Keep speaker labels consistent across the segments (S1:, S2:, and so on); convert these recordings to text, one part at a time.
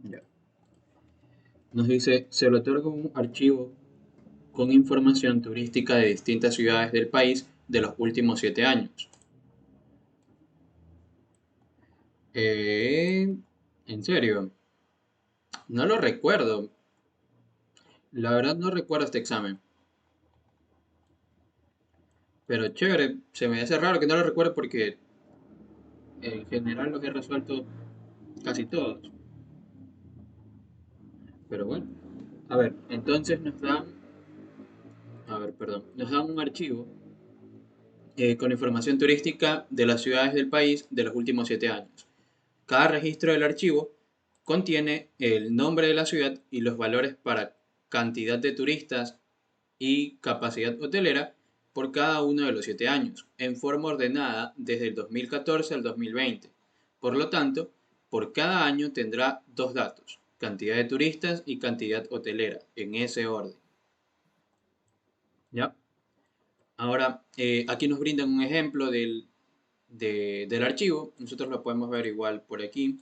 S1: Ya. Nos dice, se le otorga un archivo con información turística de distintas ciudades del país de los últimos 7 años. Eh, ¿En serio? No lo recuerdo. La verdad no recuerdo este examen. Pero chévere, se me hace raro que no lo recuerde porque en general los he resuelto casi todos. Pero bueno. A ver, entonces nos dan un archivo con información turística de las ciudades del país de los últimos 7 años. Cada registro del archivo contiene el nombre de la ciudad y los valores para cantidad de turistas y capacidad hotelera por cada uno de los 7 años, en forma ordenada desde el 2014 al 2020. Por lo tanto, por cada año tendrá dos datos, cantidad de turistas y cantidad hotelera, en ese orden. ¿Ya? Ahora, aquí nos brindan un ejemplo del archivo. Nosotros lo podemos ver igual por aquí.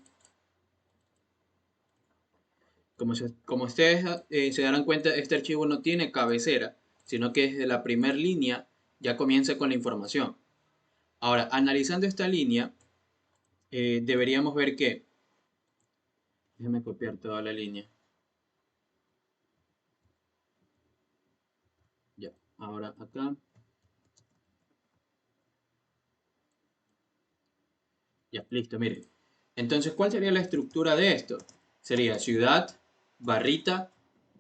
S1: Como ustedes se darán cuenta, este archivo no tiene cabecera, sino que desde la primera línea ya comienza con la información. Ahora, analizando esta línea, deberíamos ver que, déjame copiar toda la línea, ya, ahora acá, ya, listo, miren. Entonces, ¿cuál sería la estructura de esto? Sería ciudad, barrita,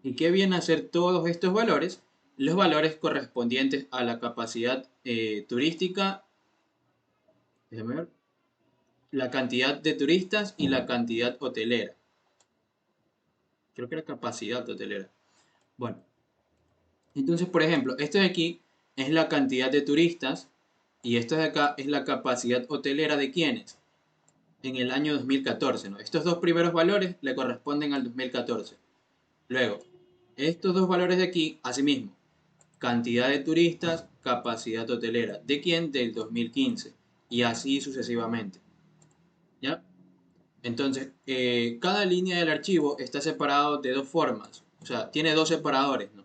S1: ¿y qué vienen a ser todos estos valores? Los valores correspondientes a la capacidad turística, déjame ver, la cantidad de turistas y la cantidad hotelera. Creo que era capacidad hotelera. Bueno, entonces, por ejemplo, esto de aquí es la cantidad de turistas y esto de acá es la capacidad hotelera de quienes en el año 2014, ¿no? Estos dos primeros valores le corresponden al 2014. Luego, estos dos valores de aquí, asimismo, cantidad de turistas, capacidad hotelera. ¿De quién? Del 2015. Y así sucesivamente. ¿Ya? Entonces, cada línea del archivo está separado de dos formas. O sea, tiene dos separadores, ¿no?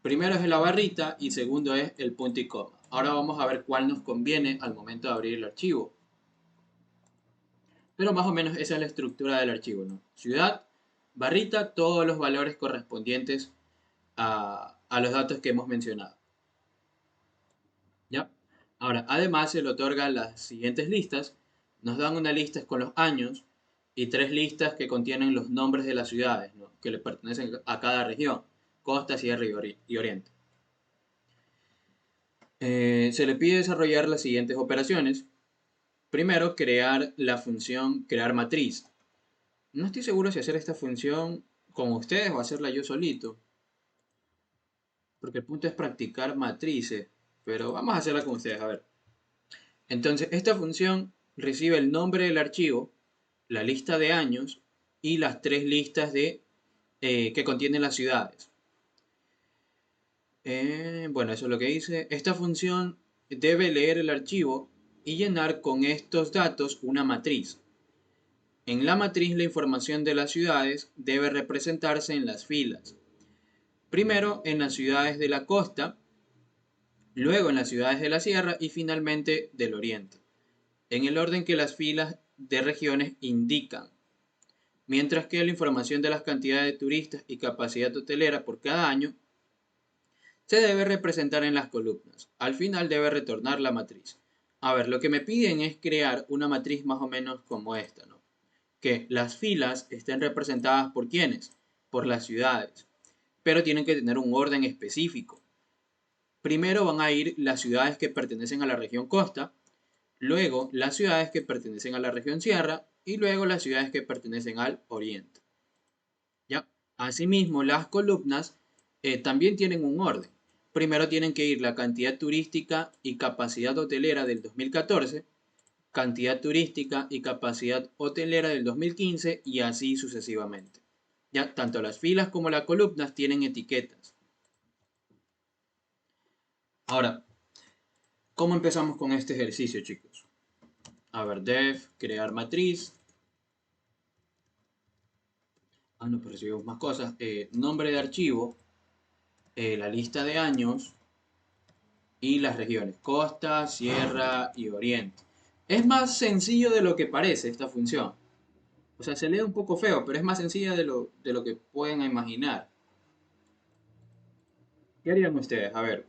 S1: Primero es la barrita y segundo es el punto y coma. Ahora vamos a ver cuál nos conviene al momento de abrir el archivo. Pero más o menos esa es la estructura del archivo, ¿no? Ciudad, barrita, todos los valores correspondientes a los datos que hemos mencionado. ¿Ya? Ahora, además se le otorgan las siguientes listas. Nos dan una lista con los años y tres listas que contienen los nombres de las ciudades, ¿no? Que le pertenecen a cada región, costa, sierra y oriente. Se le pide desarrollar las siguientes operaciones. Primero, crear la función crear matriz. No estoy seguro si hacer esta función con ustedes o hacerla yo solito, porque el punto es practicar matrices, pero vamos a hacerla con ustedes, a ver. Entonces, esta función recibe el nombre del archivo, la lista de años y las tres listas que contienen las ciudades. Bueno, eso es lo que dice. Esta función debe leer el archivo y llenar con estos datos una matriz. En la matriz la información de las ciudades debe representarse en las filas. Primero en las ciudades de la costa, luego en las ciudades de la sierra y finalmente del oriente, en el orden que las filas de regiones indican. Mientras que la información de las cantidades de turistas y capacidad hotelera por cada año se debe representar en las columnas. Al final debe retornar la matriz. A ver, lo que me piden es crear una matriz más o menos como esta, ¿no? Que las filas estén representadas por quiénes, por las ciudades, pero tienen que tener un orden específico. Primero van a ir las ciudades que pertenecen a la región costa, luego las ciudades que pertenecen a la región sierra y luego las ciudades que pertenecen al oriente. ¿Ya? Asimismo, las columnas también tienen un orden. Primero tienen que ir la cantidad turística y capacidad hotelera del 2014, cantidad turística y capacidad hotelera del 2015 y así sucesivamente. Ya, tanto las filas como las columnas tienen etiquetas. Ahora, ¿cómo empezamos con este ejercicio, chicos? A ver, def, crear matriz. no, pues recibimos más cosas. Nombre de archivo, la lista de años y las regiones, costa, sierra y oriente. Es más sencillo de lo que parece esta función. O sea, se lee un poco feo, pero es más sencilla de lo que pueden imaginar. ¿Qué harían ustedes? A ver,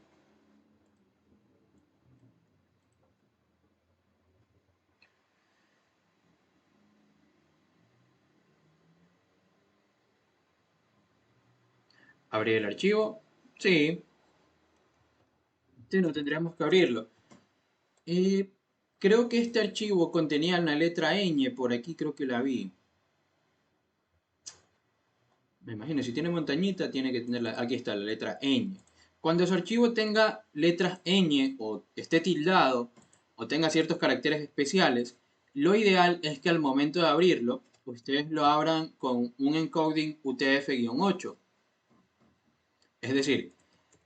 S1: ¿abrir el archivo? Sí, sí, no tendríamos que abrirlo. Eh, Creo que este archivo contenía una letra ñ, por aquí creo que la vi. Me imagino, si tiene montañita, tiene que tener aquí está la letra ñ. Cuando su archivo tenga letras ñ o esté tildado o tenga ciertos caracteres especiales, lo ideal es que al momento de abrirlo, ustedes lo abran con un encoding UTF-8. Es decir,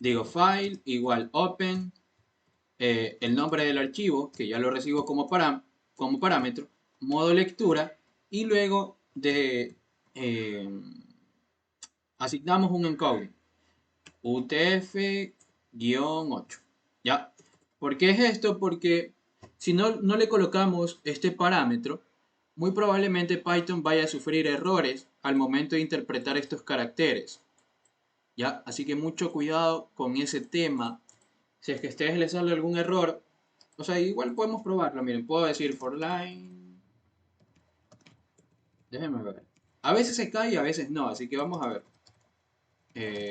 S1: digo file igual open, el nombre del archivo, que ya lo recibo como parámetro, modo lectura, y luego eh, asignamos un encoding. UTF-8. ¿Ya? ¿Por qué es esto? Porque si no le colocamos este parámetro, muy probablemente Python vaya a sufrir errores al momento de interpretar estos caracteres. ¿Ya? Así que mucho cuidado con ese tema. Si es que a ustedes les sale algún error, o sea, igual podemos probarlo. Miren, puedo decir for line. Déjenme ver. A veces se cae y a veces no, así que vamos a ver.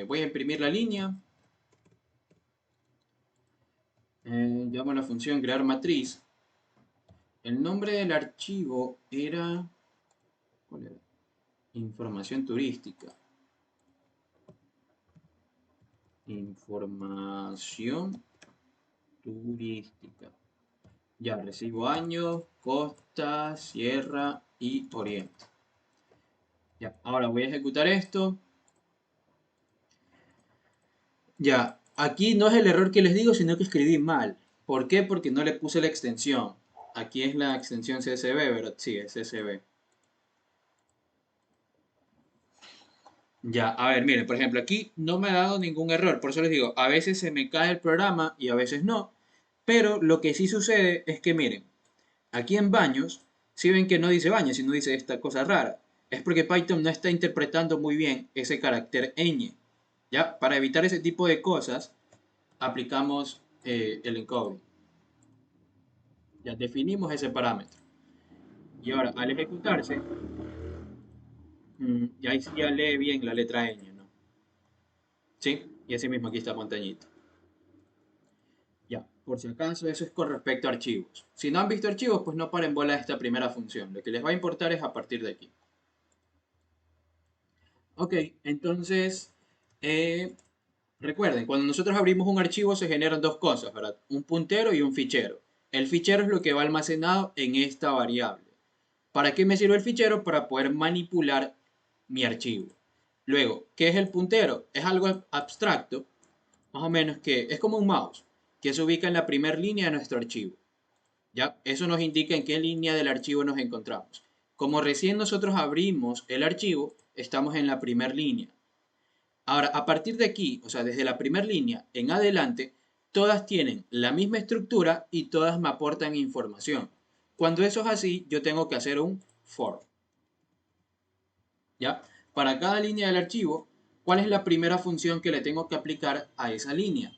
S1: Voy a imprimir la línea. Llamo a la función crear matriz. El nombre del archivo era... ¿Cuál era? Información turística. Información turística. Ya, recibo año, costa, sierra y oriente. Ya, ahora voy a ejecutar esto. Ya, aquí no es el error que les digo, sino que escribí mal. ¿Por qué? Porque no le puse la extensión. Aquí es la extensión CSV, ¿verdad? Sí, es CSV. Ya, a ver, miren, por ejemplo, aquí no me ha dado ningún error, por eso les digo, a veces se me cae el programa y a veces no, pero lo que sí sucede es que, miren, aquí en baños, si ven que no dice baños, sino dice esta cosa rara, es porque Python no está interpretando muy bien ese carácter ñ. Ya, para evitar ese tipo de cosas, aplicamos el encoding. Ya definimos ese parámetro. Y ahora, al ejecutarse, y ahí sí ya lee bien la letra ñ, ¿no? ¿Sí? Y así mismo aquí está montañita. Ya, por si acaso, eso es con respecto a archivos. Si no han visto archivos, pues no paren bola a esta primera función. Lo que les va a importar es a partir de aquí. Ok, entonces, eh, recuerden, cuando nosotros abrimos un archivo se generan dos cosas, ¿verdad? Un puntero y un fichero. El fichero es lo que va almacenado en esta variable. ¿Para qué me sirve el fichero? Para poder manipular mi archivo. Luego, ¿qué es el puntero? Es algo abstracto, más o menos que es como un mouse, que se ubica en la primera línea de nuestro archivo. ¿Ya? Eso nos indica en qué línea del archivo nos encontramos. Como recién nosotros abrimos el archivo, estamos en la primera línea. Ahora, a partir de aquí, o sea, desde la primera línea en adelante, todas tienen la misma estructura y todas me aportan información. Cuando eso es así, yo tengo que hacer un for. ¿Ya? Para cada línea del archivo, ¿cuál es la primera función que le tengo que aplicar a esa línea?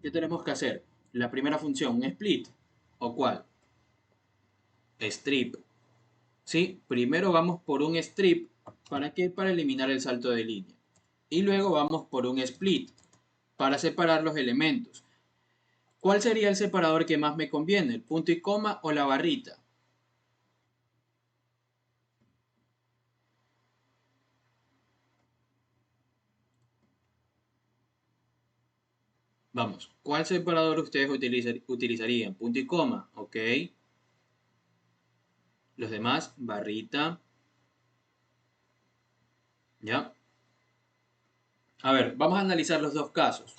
S1: ¿Qué tenemos que hacer? La primera función, un split. ¿O cuál? Strip. ¿Sí? Primero vamos por un strip. ¿Para qué? Para eliminar el salto de línea. Y luego vamos por un split para separar los elementos. ¿Cuál sería el separador que más me conviene? ¿El punto y coma o la barrita? Vamos, ¿cuál separador ustedes utilizarían? Punto y coma, ok. Los demás, barrita, ¿ya? A ver, vamos a analizar los dos casos.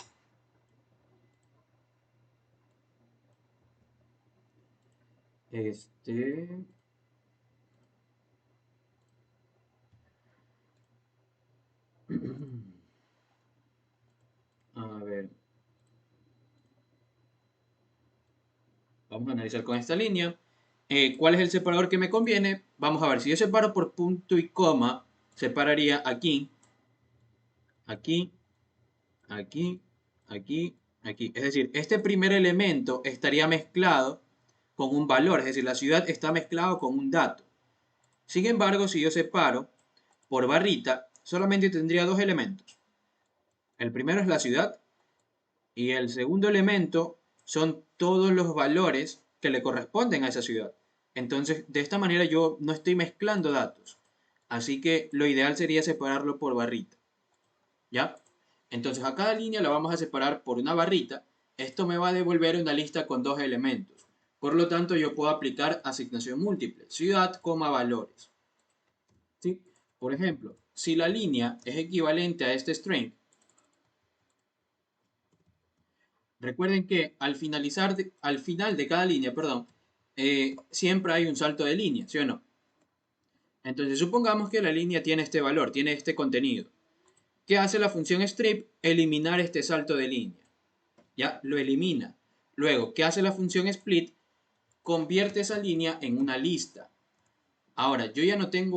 S1: Este, Vamos a analizar con esta línea. ¿Cuál es el separador que me conviene? Vamos a ver, si yo separo por punto y coma, separaría aquí, aquí, aquí, aquí, aquí. Es decir, este primer elemento estaría mezclado con un valor, es decir, la ciudad está mezclado con un dato. Sin embargo, si yo separo por barrita, solamente tendría dos elementos. El primero es la ciudad y el segundo elemento son todos los valores que le corresponden a esa ciudad. Entonces, de esta manera yo no estoy mezclando datos. Así que lo ideal sería separarlo por barrita. ¿Ya? Entonces, a cada línea la vamos a separar por una barrita. Esto me va a devolver una lista con dos elementos. Por lo tanto, yo puedo aplicar asignación múltiple. Ciudad, valores. ¿Sí? Por ejemplo, si la línea es equivalente a este string, recuerden que al final de cada línea, perdón, siempre hay un salto de línea, ¿sí o no? Entonces, supongamos que la línea tiene este valor, tiene este contenido. ¿Qué hace la función strip? Eliminar este salto de línea. Ya, lo elimina. Luego, ¿qué hace la función split? Convierte esa línea en una lista. Ahora, yo eh, ya no tengo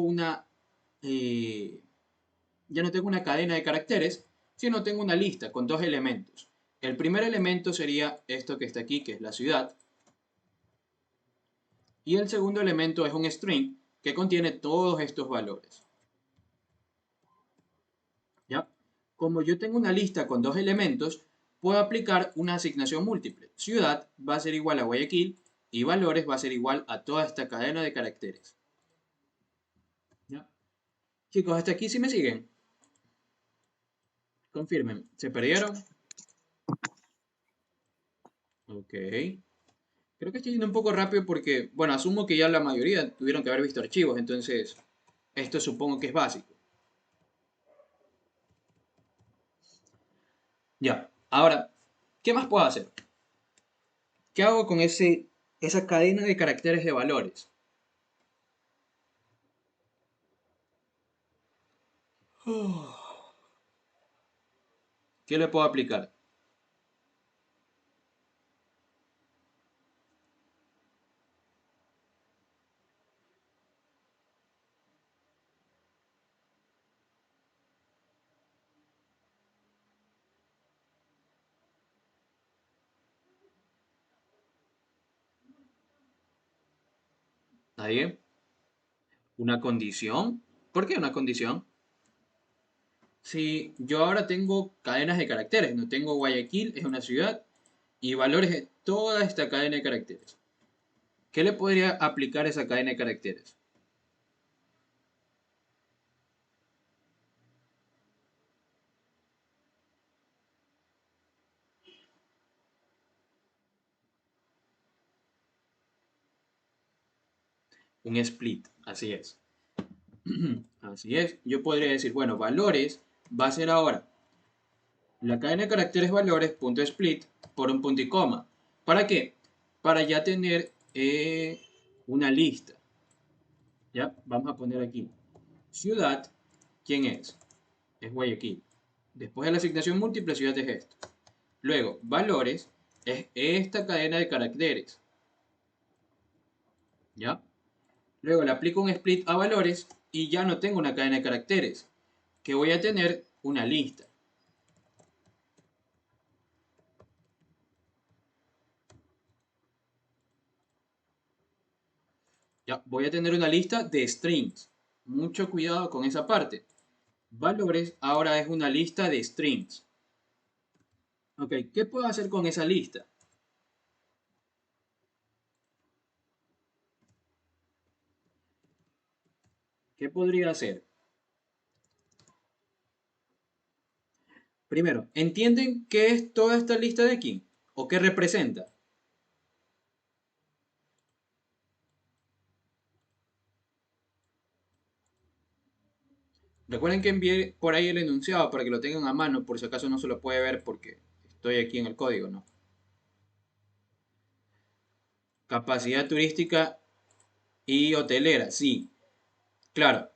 S1: una cadena de caracteres, sino tengo una lista con dos elementos. El primer elemento sería esto que está aquí, que es la ciudad. Y el segundo elemento es un string que contiene todos estos valores. ¿Ya? Como yo tengo una lista con dos elementos, puedo aplicar una asignación múltiple. Ciudad va a ser igual a Guayaquil y valores va a ser igual a toda esta cadena de caracteres. ¿Ya? Chicos, hasta aquí sí me siguen. Confirmen. ¿Se perdieron? Ok. Creo que estoy yendo un poco rápido porque, bueno, asumo que ya la mayoría tuvieron que haber visto archivos, entonces esto supongo que es básico. Ya, ahora, ¿qué más puedo hacer? ¿Qué hago con esa cadena de caracteres de valores? ¿Qué le puedo aplicar? ¿Nadie? ¿Una condición? ¿Por qué una condición? Si yo ahora tengo cadenas de caracteres, no tengo Guayaquil, es una ciudad, y valores de toda esta cadena de caracteres. ¿Qué le podría aplicar a esa cadena de caracteres? Un split, así es. Así es. Yo podría decir, bueno, valores va a ser ahora la cadena de caracteres valores punto split por un punto y coma. ¿Para qué? Para ya tener una lista. ¿Ya? Vamos a poner aquí. Ciudad, ¿quién es? Es Guayaquil. Después de la asignación múltiple, ciudad es esto. Luego, valores es esta cadena de caracteres. ¿Ya? Luego le aplico un split a valores y ya no tengo una cadena de caracteres, que voy a tener una lista. Ya, voy a tener una lista de strings. Mucho cuidado con esa parte. Valores ahora es una lista de strings. Ok, ¿qué puedo hacer con esa lista? ¿Qué podría hacer? Primero, ¿entienden qué es toda esta lista de aquí? ¿O qué representa? Recuerden que envié por ahí el enunciado para que lo tengan a mano, por si acaso no se lo puede ver porque estoy aquí en el código, ¿no? Capacidad turística y hotelera, sí, claro.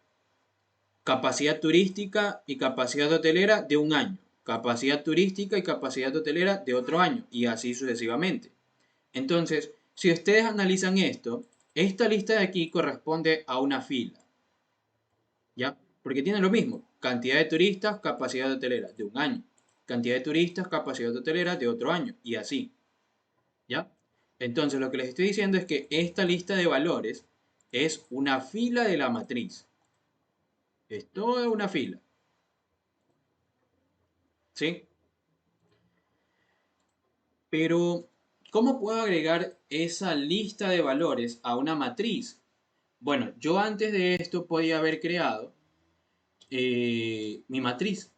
S1: Capacidad turística y capacidad hotelera de un año. Capacidad turística y capacidad hotelera de otro año. Y así sucesivamente. Entonces, Si ustedes analizan esto, esta lista de aquí corresponde a una fila, ¿ya? Porque tiene lo mismo, cantidad de turistas, capacidad hotelera de un año, cantidad de turistas, capacidad hotelera de otro año, y así, ¿ya? Entonces lo que les estoy diciendo es que esta lista de valores es una fila de la matriz, es toda una fila, ¿sí? Pero, ¿cómo puedo agregar esa lista de valores a una matriz? Bueno, yo antes de esto podía haber creado mi matriz,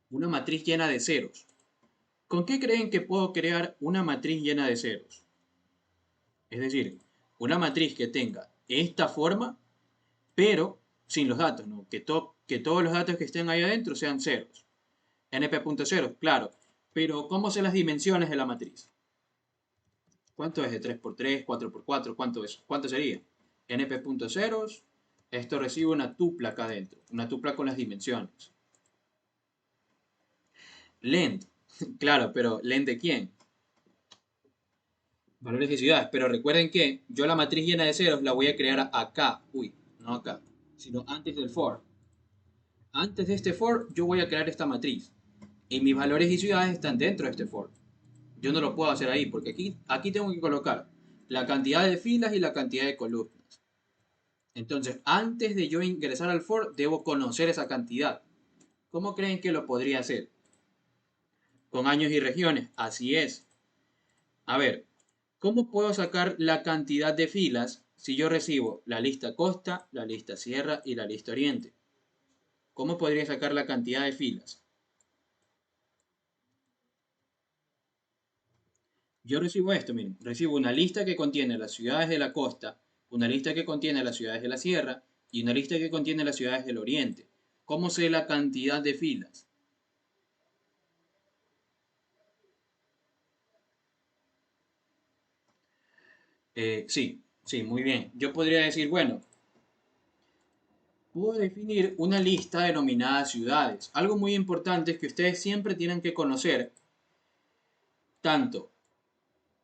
S1: una matriz llena de ceros. ¿Con qué creen que puedo crear una matriz llena de ceros? Es decir, una matriz que tenga esta forma, pero sin los datos, ¿no? Que todos los datos que estén ahí adentro sean ceros. np.0, claro. Pero, ¿cómo sé las dimensiones de la matriz? ¿Cuánto es de 3 por 3, 4 por 4? ¿Cuánto es? ¿Cuánto sería? np.ceros. Esto recibe una tupla acá adentro. Una tupla con las dimensiones. Length. Claro, pero ¿length de quién? Valores de ciudades. Pero recuerden que yo la matriz llena de ceros la voy a crear acá. Uy, no acá. Sino antes del for. Antes de este for yo voy a crear esta matriz. Y mis valores y ciudades están dentro de este for. Yo no lo puedo hacer ahí porque aquí tengo que colocar la cantidad de filas y la cantidad de columnas. Entonces, antes de yo ingresar al for, debo conocer esa cantidad. ¿Cómo creen que lo podría hacer? Con años y regiones. Así es. A ver, ¿cómo puedo sacar la cantidad de filas si yo recibo la lista costa, la lista sierra y la lista oriente? ¿Cómo podría sacar la cantidad de filas? Yo recibo esto, miren, recibo una lista que contiene las ciudades de la costa, una lista que contiene las ciudades de la sierra y una lista que contiene las ciudades del oriente. ¿Cómo sé la cantidad de filas? Sí, muy bien. Yo podría decir, bueno, puedo definir una lista denominada ciudades. Algo muy importante es que ustedes siempre tienen que conocer tanto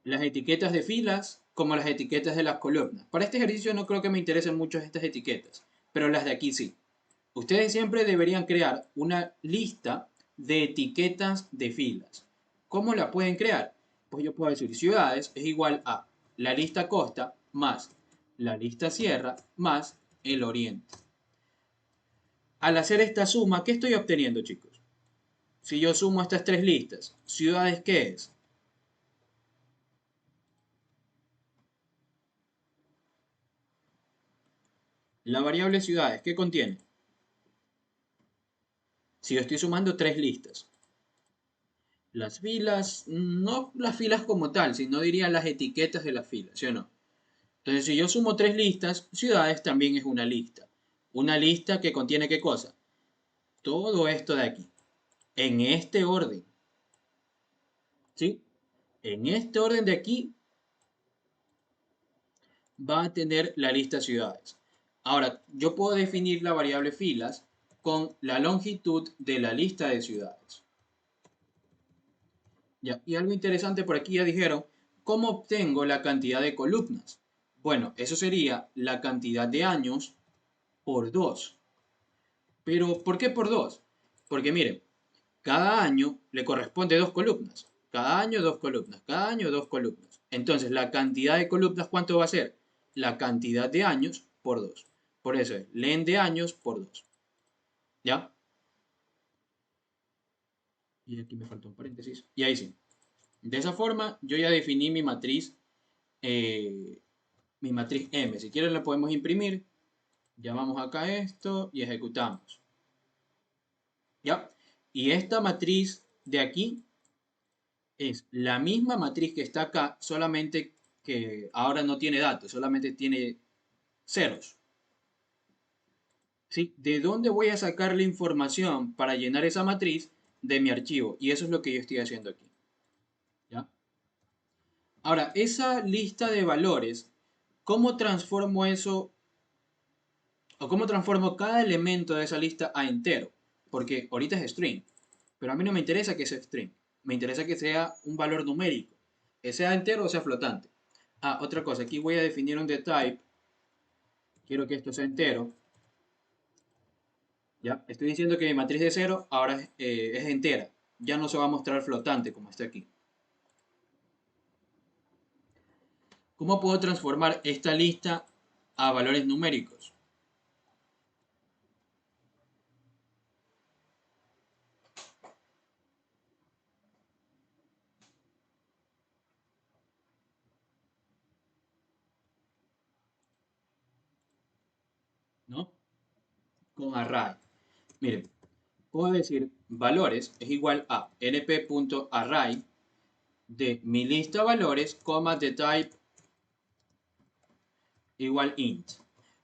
S1: las etiquetas de filas como las etiquetas de las columnas. Para este ejercicio no creo que me interesen mucho estas etiquetas, pero las de aquí sí. Ustedes siempre deberían crear una lista de etiquetas de filas. ¿Cómo la pueden crear? Pues yo puedo decir ciudades es igual a la lista costa más la lista sierra más el oriente. Al hacer esta suma, ¿qué estoy obteniendo, chicos? Si yo sumo estas tres listas, ¿ciudades qué es? La variable ciudades, ¿qué contiene? Si yo estoy sumando tres listas. Las filas, no las filas como tal, sino diría las etiquetas de las filas, ¿sí o no? Entonces, si yo sumo tres listas, ciudades también es una lista. Una lista que contiene ¿qué cosa? Todo esto de aquí. En este orden. ¿Sí? En este orden de aquí va a tener la lista ciudades. Ahora, yo puedo definir la variable filas con la longitud de la lista de ciudades. Ya, y algo interesante por aquí ya dijeron, ¿cómo obtengo la cantidad de columnas? Bueno, eso sería la cantidad de años por 2. Pero, ¿por qué por 2? Porque miren, cada año le corresponde dos columnas. Cada año dos columnas. Cada año dos columnas. Entonces, la cantidad de columnas, ¿cuánto va a ser? La cantidad de años por 2. Por eso es len de años por 2. ¿Ya? Y aquí me falta un paréntesis. Y ahí sí. De esa forma, yo ya definí eh, mi matriz M. Si quieren la podemos imprimir. Llamamos acá esto y ejecutamos. ¿Ya? Y esta matriz de aquí es la misma matriz que está acá, solamente que ahora no tiene datos, solamente tiene ceros. ¿Sí? ¿De dónde voy a sacar la información para llenar esa matriz? De mi archivo. Y eso es lo que yo estoy haciendo aquí. ¿Ya? Ahora, esa lista de valores, ¿cómo transformo eso o cómo transformo cada elemento de esa lista a entero? Porque ahorita es string, pero a mí no me interesa que sea string, me interesa que sea un valor numérico. sea entero o sea flotante. Ah, otra cosa, aquí voy a definir un type. Quiero que esto sea entero. ¿Ya? Estoy diciendo que mi matriz de cero ahora es entera. Ya no se va a mostrar flotante como está aquí. ¿Cómo puedo transformar esta lista a valores numéricos? ¿No? Con array. Miren, puedo decir valores es igual a np.array de mi lista valores, coma, de type igual int.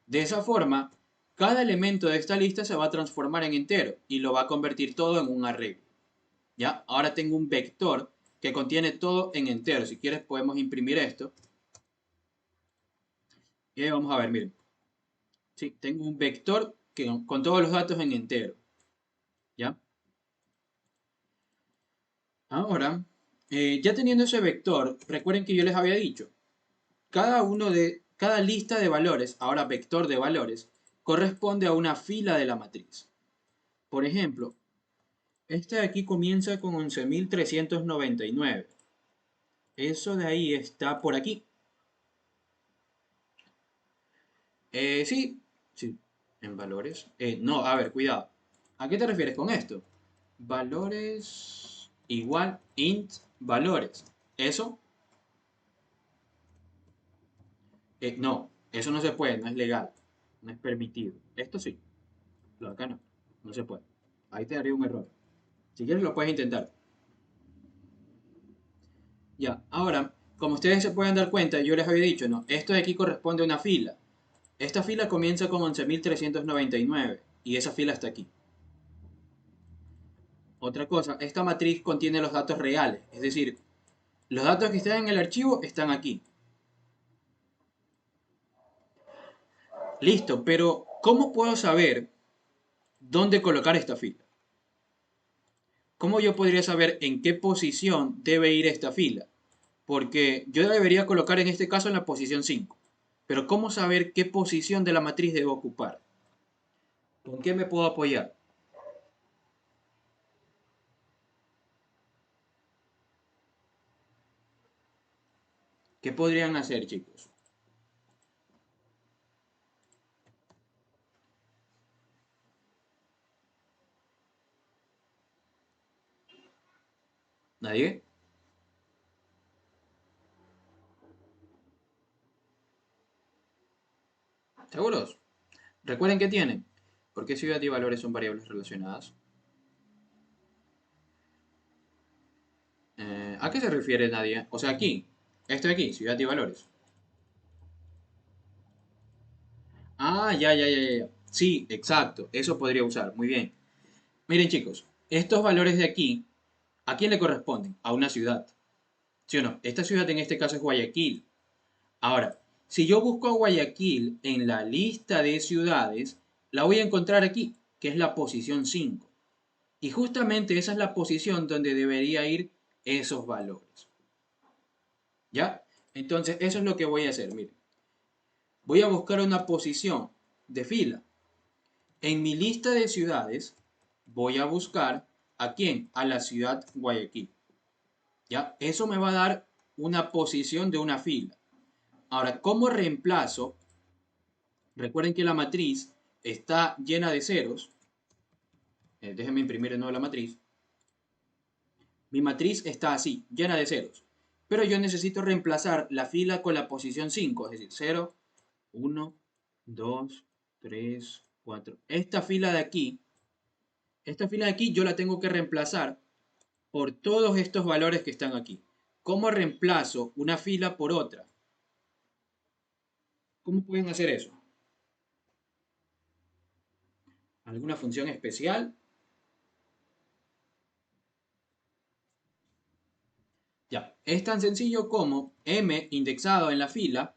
S1: De esa forma, cada elemento de esta lista se va a transformar en entero y lo va a convertir todo en un array. ¿Ya? Ahora tengo un vector que contiene todo en entero. Si quieres podemos imprimir esto. Y vamos a ver, miren. Sí, tengo un vector con todos los datos en entero. ¿Ya? Ahora, ya teniendo ese vector, recuerden que yo les había dicho, cada lista de valores, ahora vector de valores, corresponde a una fila de la matriz. Por ejemplo, este de aquí comienza con 11.399. Eso de ahí está por aquí. Sí, sí, en valores. No, a ver, cuidado. ¿A qué te refieres con esto? Valores igual int valores. ¿Eso? No, eso no se puede, no es legal. No es permitido. Esto sí, lo de acá no. No se puede. Ahí te daría un error. Si quieres lo puedes intentar. Ya, ahora, como ustedes se pueden dar cuenta, yo les había dicho, no, esto de aquí corresponde a una fila. Esta fila comienza con 11.399 y esa fila está aquí. Otra cosa, esta matriz contiene los datos reales, es decir, los datos que están en el archivo están aquí. Listo, pero ¿cómo puedo saber dónde colocar esta fila? ¿Cómo yo podría saber en qué posición debe ir esta fila? Porque yo debería colocar en este caso en la posición 5. Pero ¿cómo saber qué posición de la matriz debo ocupar? ¿Con qué me puedo apoyar? ¿Qué podrían hacer, chicos? ¿Nadie? ¿Seguros? Recuerden que tienen. ¿Por qué ciudad y valores son variables relacionadas? ¿A qué se refiere nadie? O sea, aquí. Esto de aquí, ciudad y valores. Ah, ya, ya, ya, ya. Sí, exacto. Eso podría usar. Muy bien. Miren, chicos. Estos valores de aquí, ¿a quién le corresponden? A una ciudad. ¿Sí o no? Esta ciudad en este caso es Guayaquil. Ahora, si yo busco a Guayaquil en la lista de ciudades, la voy a encontrar aquí, que es la posición 5. Y justamente esa es la posición donde debería ir esos valores. ¿Ya? Entonces, eso es lo que voy a hacer. Miren, voy a buscar una posición de fila. En mi lista de ciudades, voy a buscar ¿a quién? A la ciudad Guayaquil. ¿Ya? Eso me va a dar una posición de una fila. Ahora, ¿cómo reemplazo? Recuerden que la matriz está llena de ceros. Déjenme imprimir de nuevo la matriz. Mi matriz está así, llena de ceros. Pero yo necesito reemplazar la fila con la posición 5, es decir, 0, 1, 2, 3, 4. Esta fila de aquí yo la tengo que reemplazar por todos estos valores que están aquí. ¿Cómo reemplazo una fila por otra? ¿Cómo pueden hacer eso? ¿Alguna función especial? Ya, es tan sencillo como m indexado en la fila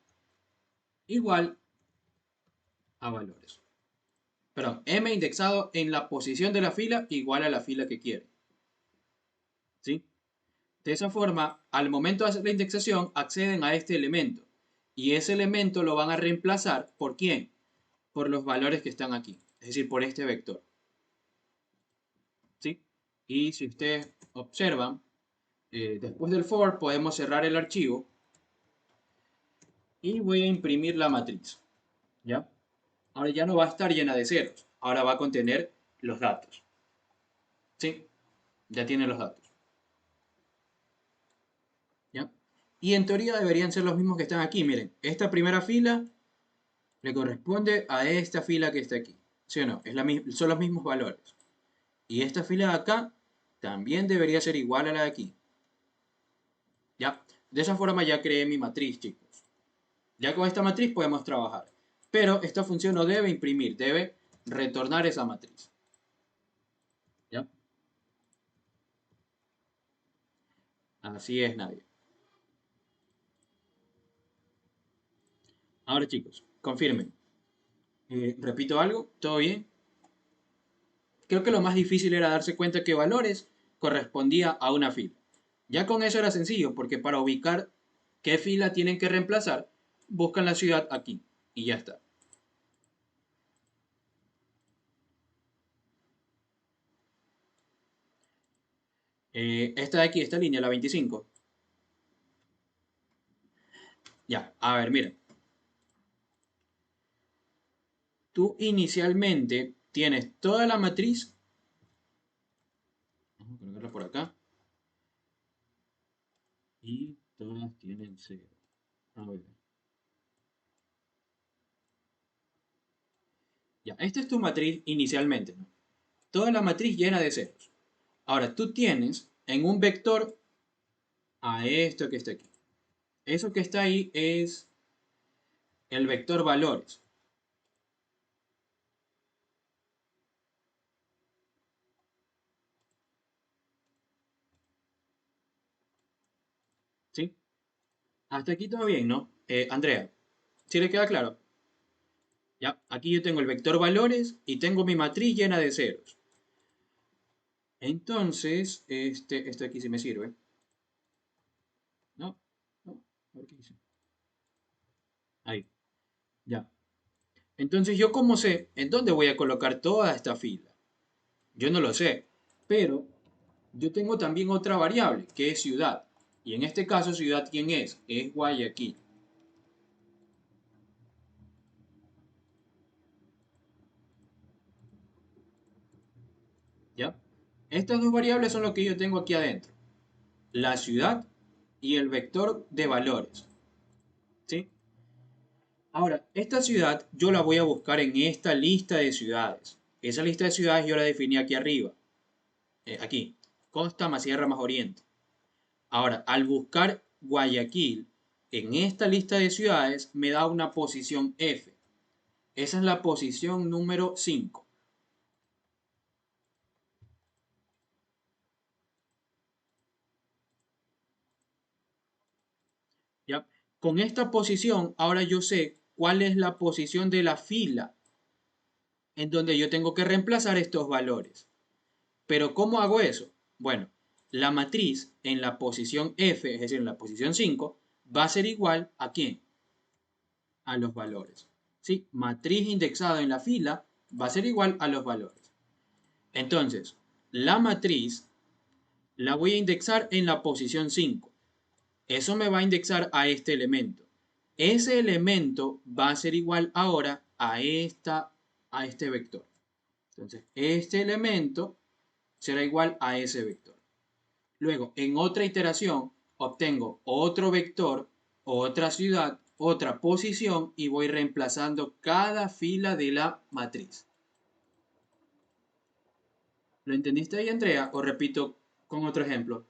S1: igual a valores. Perdón, m indexado en la posición de la fila igual a la fila que quiere. ¿Sí? De esa forma, al momento de hacer la indexación, acceden a este elemento. Y ese elemento lo van a reemplazar ¿por quién? Por los valores que están aquí. Es decir, por este vector. ¿Sí? Y si ustedes observan, después del for podemos cerrar el archivo y voy a imprimir la matriz. ¿Ya? Ahora ya no va a estar llena de ceros. Ahora va a contener los datos. ¿Sí? Ya tiene los datos. ¿Ya? Y en teoría deberían ser los mismos que están aquí. Miren, esta primera fila le corresponde a esta fila que está aquí. ¿Sí o no? Son los mismos valores. Y esta fila de acá también debería ser igual a la de aquí. ¿Ya? De esa forma ya creé mi matriz, chicos. Ya con esta matriz podemos trabajar. Pero esta función no debe imprimir, debe retornar esa matriz. ¿Ya? Así es, Nadia. Ahora, chicos, confirmen. ¿Repito algo? ¿Todo bien? Creo que lo más difícil era darse cuenta que valores correspondía a una fila. Ya con eso era sencillo, porque para ubicar qué fila tienen que reemplazar, buscan la ciudad aquí y ya está. Esta de aquí, esta línea, la 25. Ya, a ver, mira. Tú inicialmente tienes toda la matriz. Vamos a colocarla por acá. Y todas tienen cero. A ver. Ya, esta es tu matriz inicialmente, ¿no? Toda la matriz llena de ceros. Ahora, tú tienes en un vector a esto que está aquí. Eso que está ahí es el vector valores. ¿Sí? Hasta aquí todo bien, ¿no? Andrea, ¿sí le queda claro? Ya, aquí yo tengo el vector valores y tengo mi matriz llena de ceros. Entonces, esto aquí sí me sirve. ¿No? No, a ver qué hice. Ahí, ya. Entonces, ¿yo cómo sé en dónde voy a colocar toda esta fila? Yo no lo sé, pero yo tengo también otra variable, que es ciudad. Y en este caso, ciudad, ¿quién es? Es Guayaquil. ¿Ya? Estas dos variables son lo que yo tengo aquí adentro. La ciudad y el vector de valores. ¿Sí? Ahora, esta ciudad yo la voy a buscar en esta lista de ciudades. Esa lista de ciudades yo la definí aquí arriba. Aquí. Costa más Sierra más Oriente. Ahora, al buscar Guayaquil en esta lista de ciudades, me da una posición F. Esa es la posición número 5. ¿Ya? Con esta posición, ahora yo sé cuál es la posición de la fila en donde yo tengo que reemplazar estos valores. Pero ¿cómo hago eso? Bueno, la matriz en la posición F, es decir, en la posición 5, va a ser igual a ¿quién? A los valores. ¿Sí? Matriz indexada en la fila va a ser igual a los valores. Entonces, la matriz la voy a indexar en la posición 5. Eso me va a indexar a este elemento. Ese elemento va a ser igual ahora a este vector. Entonces, este elemento será igual a ese vector. Luego, en otra iteración, obtengo otro vector, otra ciudad, otra posición y voy reemplazando cada fila de la matriz. ¿Lo entendiste ahí, Andrea? O repito con otro ejemplo.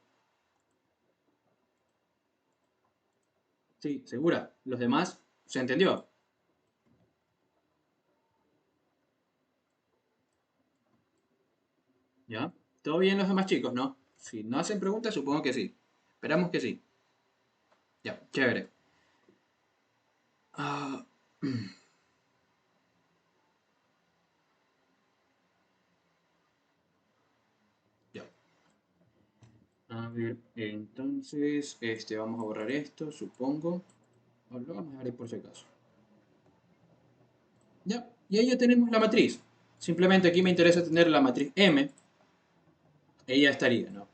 S1: Sí, segura. ¿Los demás se entendió? ¿Ya? ¿Todo bien los demás chicos, no? Si no hacen preguntas, supongo que sí. Esperamos que sí. Ya, chévere. Ah, ya. A ver, entonces, vamos a borrar esto, supongo. Ahora lo vamos a dejar ahí por si acaso. Ya, y ahí ya tenemos la matriz. Simplemente aquí me interesa tener la matriz M. Ella estaría, ¿no?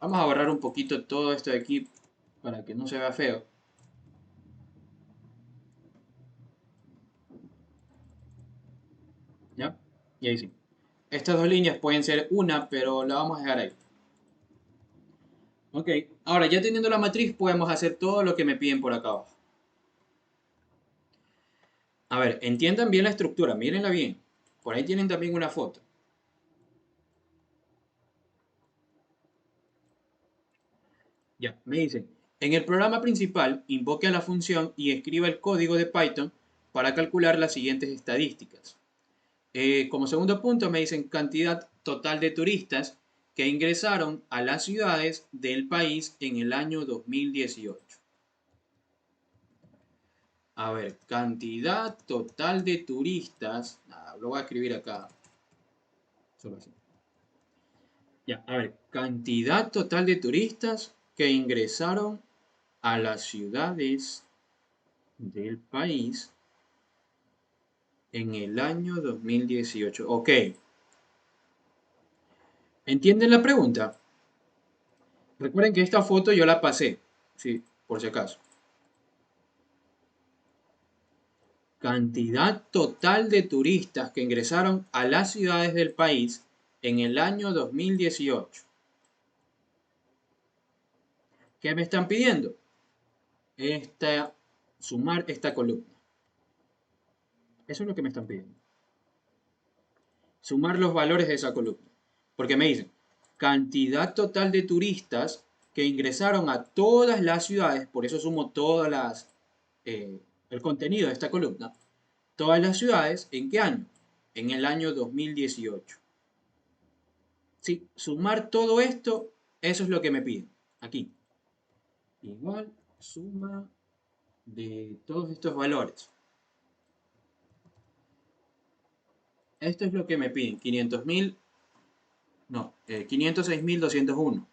S1: Vamos a borrar un poquito todo esto de aquí para que no se vea feo. ¿Ya? Y ahí sí. Estas dos líneas pueden ser una, pero la vamos a dejar ahí. Ok, ahora ya teniendo la matriz podemos hacer todo lo que me piden por acá abajo. A ver, entiendan bien la estructura, mírenla bien. Por ahí tienen también una foto. Ya, me dicen, en el programa principal invoque a la función y escriba el código de Python para calcular las siguientes estadísticas. Como segundo punto me dicen cantidad total de turistas que ingresaron a las ciudades del país en el año 2018. A ver, cantidad total de turistas. Nada, lo voy a escribir acá. Solo así. Ya, a ver, cantidad total de turistas que ingresaron a las ciudades del país en el año 2018. Ok, ¿entienden la pregunta? Recuerden que esta foto yo la pasé, sí, por si acaso. Cantidad total de turistas que ingresaron a las ciudades del país en el año 2018. ¿Qué me están pidiendo? Sumar esta columna. Eso es lo que me están pidiendo. Sumar los valores de esa columna. Porque me dicen, cantidad total de turistas que ingresaron a todas las ciudades, por eso sumo el contenido de esta columna, todas las ciudades, ¿en qué año? En el año 2018. Sí, sumar todo esto, eso es lo que me piden. Aquí. Igual, suma de todos estos valores. Esto es lo que me piden. 500.000, no, 506.201.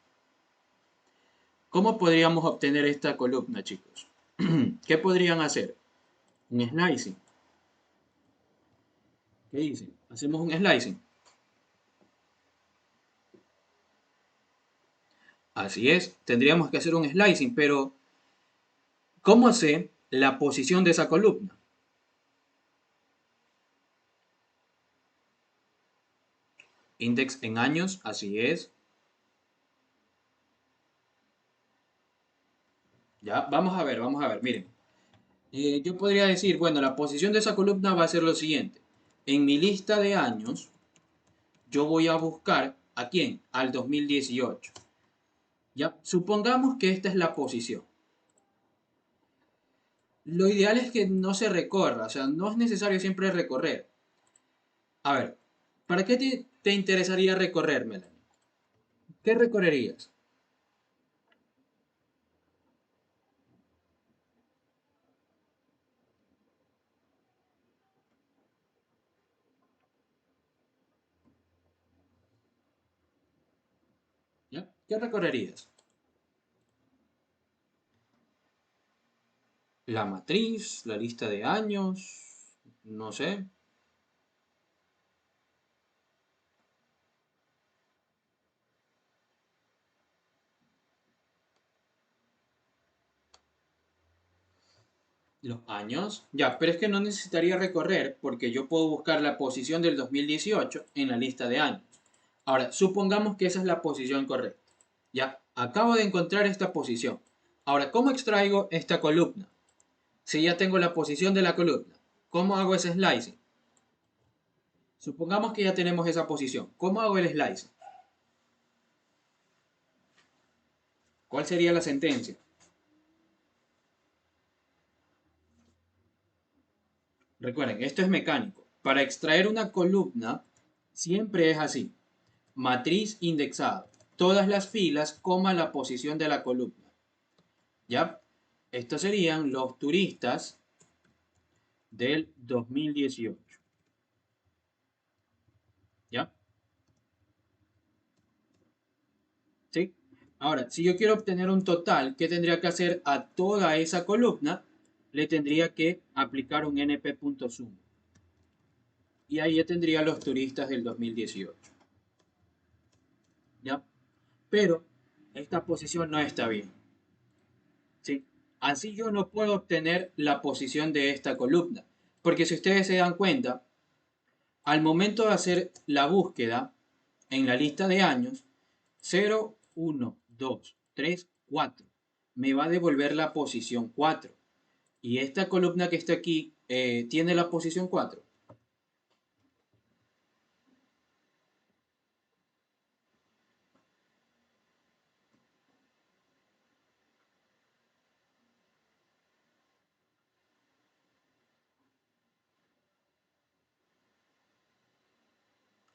S1: ¿Cómo podríamos obtener esta columna, chicos? ¿Qué podrían hacer? Un slicing. ¿Qué dicen? Hacemos un slicing. Así es, tendríamos que hacer un slicing, pero ¿cómo sé la posición de esa columna? Index en años, así es. Ya, vamos a ver, miren. Yo podría decir, bueno, la posición de esa columna va a ser lo siguiente. En mi lista de años, yo voy a buscar ¿a quién? Al 2018. Ya, supongamos que esta es la posición. Lo ideal es que no se recorra, o sea, no es necesario siempre recorrer. A ver, ¿para qué te interesaría recorrer, Melanie? ¿Qué recorrerías? ¿Ya? ¿Qué recorrerías? La matriz, la lista de años, no sé. Los años. Ya, pero es que no necesitaría recorrer porque yo puedo buscar la posición del 2018 en la lista de años. Ahora, supongamos que esa es la posición correcta. Ya, acabo de encontrar esta posición. Ahora, ¿cómo extraigo esta columna? Si ya tengo la posición de la columna, ¿cómo hago ese slicing? Supongamos que ya tenemos esa posición. ¿Cómo hago el slicing? ¿Cuál sería la sentencia? Recuerden, esto es mecánico. Para extraer una columna, siempre es así. Matriz indexada. Todas las filas, coma la posición de la columna. ¿Ya? Estos serían los turistas del 2018. ¿Ya? ¿Sí? Ahora, si yo quiero obtener un total, ¿qué tendría que hacer a toda esa columna? Le tendría que aplicar un np.sum. Y ahí ya tendría los turistas del 2018. ¿Ya? Pero esta posición no está bien. ¿Sí? Así yo no puedo obtener la posición de esta columna. Porque si ustedes se dan cuenta, al momento de hacer la búsqueda en la lista de años, 0, 1, 2, 3, 4, me va a devolver la posición 4. Y esta columna que está aquí tiene la posición 4.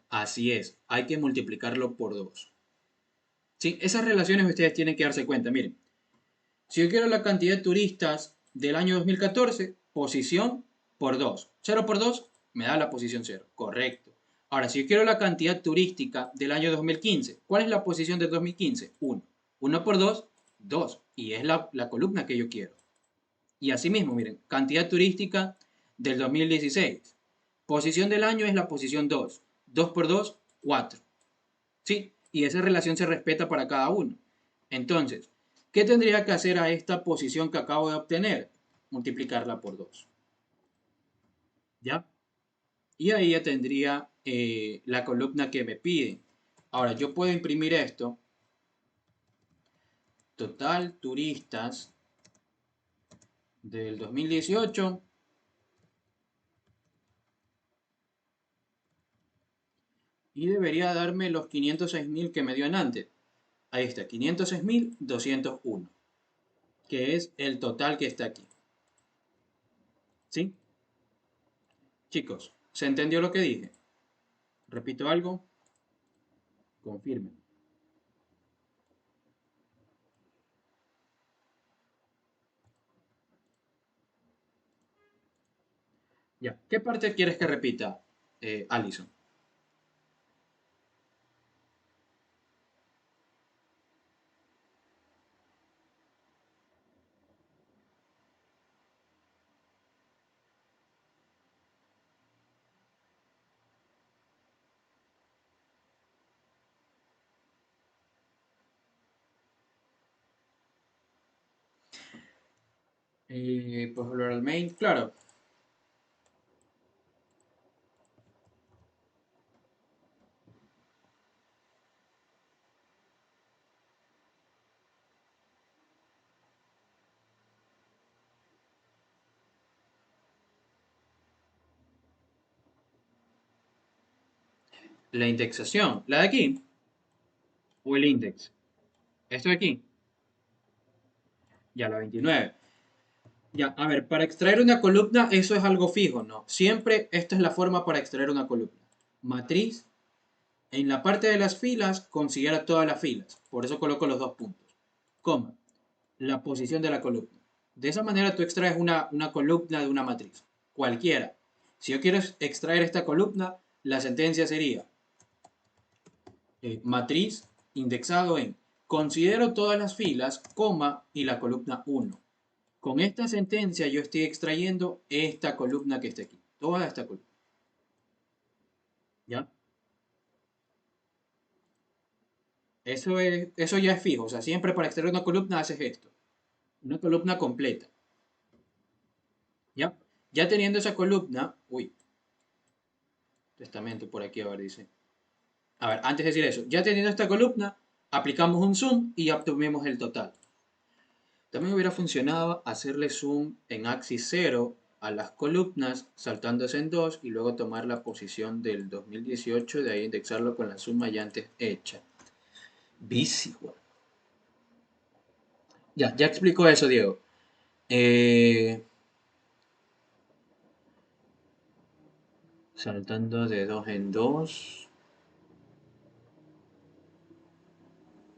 S1: Así es, hay que multiplicarlo por 2. ¿Sí? Esas relaciones ustedes tienen que darse cuenta. Miren, si yo quiero la cantidad de turistas del año 2014, posición por 2. 0 por 2 me da la posición 0. Correcto. Ahora, si yo quiero la cantidad turística del año 2015, ¿cuál es la posición del 2015? 1. 1 por 2, 2. Y es la columna que yo quiero. Y asimismo, miren, cantidad turística del 2016. Posición del año es la posición 2. 2 por 2, 4. ¿Sí? Y esa relación se respeta para cada uno. Entonces, ¿qué tendría que hacer a esta posición que acabo de obtener? Multiplicarla por 2. ¿Ya? Y ahí ya tendría la columna que me piden. Ahora, yo puedo imprimir esto. Total turistas del 2018. Y debería darme los 506.000 que me dio en antes. Ahí está, 506.201, que es el total que está aquí. ¿Sí? Chicos, ¿se entendió lo que dije? ¿Repito algo? Confirmen. Ya. ¿Qué parte quieres que repita, Alison? Pues el main, claro. La indexación, la de aquí, o el index. Esto de aquí, ya la 29. Ya, a ver, para extraer una columna eso es algo fijo, ¿no? Siempre esta es la forma para extraer una columna. Matriz, en la parte de las filas, considera todas las filas. Por eso coloco los dos puntos. Coma, la posición de la columna. De esa manera tú extraes una columna de una matriz. Cualquiera. Si yo quiero extraer esta columna, la sentencia sería matriz indexado en considero todas las filas, coma y la columna 1. Con esta sentencia yo estoy extrayendo esta columna que está aquí. Toda esta columna. ¿Ya? Eso ya es fijo. O sea, siempre para extraer una columna haces esto. Una columna completa. ¿Ya? Ya teniendo esa columna. Uy, testamento por aquí, a ver, dice. A ver, antes de decir eso, ya teniendo esta columna, aplicamos un zoom y obtuvimos el total. También hubiera funcionado hacerle zoom en axis 0 a las columnas, saltándose en 2 y luego tomar la posición del 2018, de ahí indexarlo con la suma ya antes hecha. Vicio. Ya explicó eso, Diego. Saltando de 2 en 2.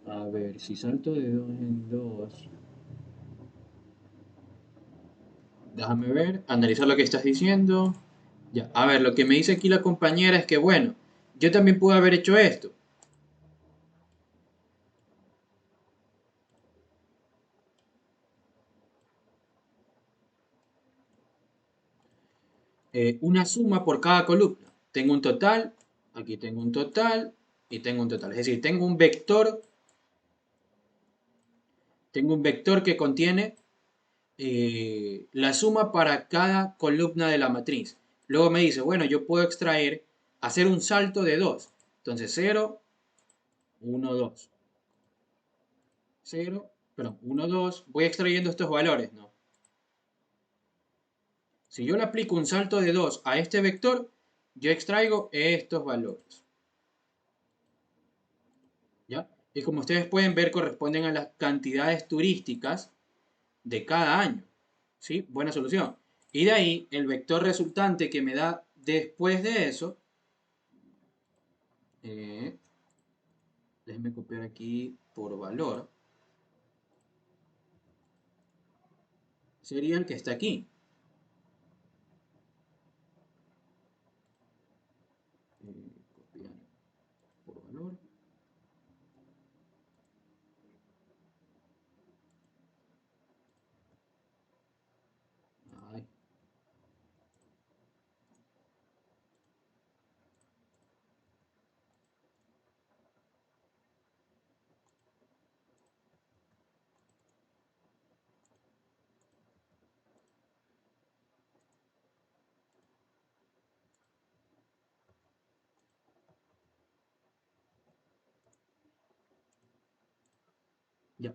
S1: A ver, si salto de 2 en 2. Déjame ver, analizar lo que estás diciendo. Ya, a ver, lo que me dice aquí la compañera es que, bueno, yo también pude haber hecho esto. una suma por cada columna. Tengo un total, aquí tengo un total y tengo un total. Es decir, tengo un vector que contiene la suma para cada columna de la matriz. Luego me dice, bueno, yo puedo extraer, hacer un salto de 2. Entonces 0, 1, 2. 0, perdón, 1, 2. Voy extrayendo estos valores, ¿no? Si yo le aplico un salto de 2 a este vector, yo extraigo estos valores. ¿Ya? Y como ustedes pueden ver, corresponden a las cantidades turísticas de cada año. ¿Sí? Buena solución. Y de ahí, el vector resultante que me da después de eso, eh, déjenme copiar aquí por valor, sería el que está aquí. Copiar por valor. Ay, ya.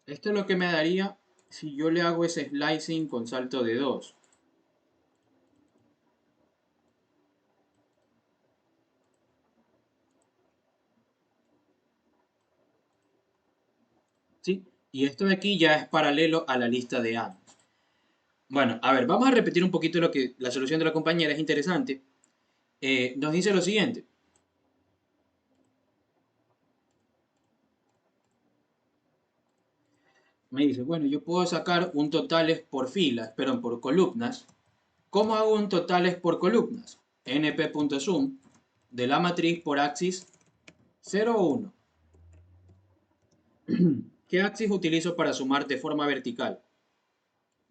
S1: Esto es lo que me daría si yo le hago ese slicing con salto de 2. ¿Sí? Y esto de aquí ya es paralelo a la lista de años. Bueno, a ver, vamos a repetir un poquito lo que la solución de la compañera es interesante. Nos dice lo siguiente. Me dice, bueno, yo puedo sacar un totales por filas, perdón, por columnas. ¿Cómo hago un totales por columnas? np.sum de la matriz por axis 0 o 1. ¿Qué axis utilizo para sumar de forma vertical?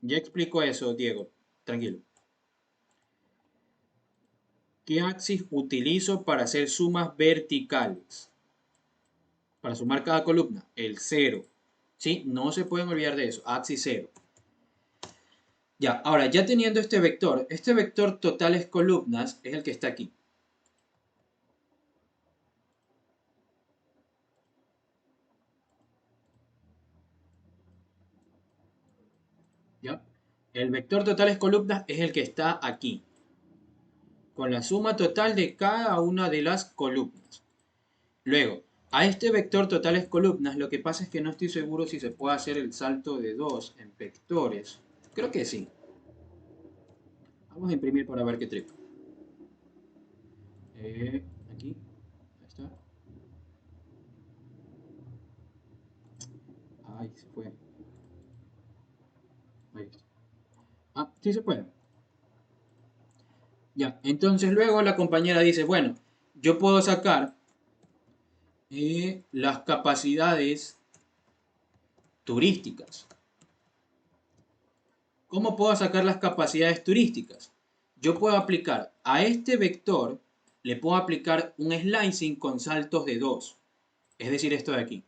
S1: Ya explico eso, Diego. Tranquilo. ¿Qué axis utilizo para hacer sumas verticales? Para sumar cada columna. El 0. ¿Sí? No se pueden olvidar de eso. Axis 0. Ya, ahora ya teniendo este vector totales columnas es el que está aquí. ¿Ya? El vector totales columnas es el que está aquí, con la suma total de cada una de las columnas. Luego, a este vector totales columnas, lo que pasa es que no estoy seguro si se puede hacer el salto de 2 en vectores. Creo que sí. Vamos a imprimir para ver qué trip. Aquí, ahí está. Ay, se fue. Ahí está. Ah, sí se puede. Ya, entonces luego la compañera dice, bueno, yo puedo sacar las capacidades turísticas. ¿Cómo puedo sacar las capacidades turísticas? Yo puedo aplicar a este vector, le puedo aplicar un slicing con saltos de 2. Es decir, esto de aquí.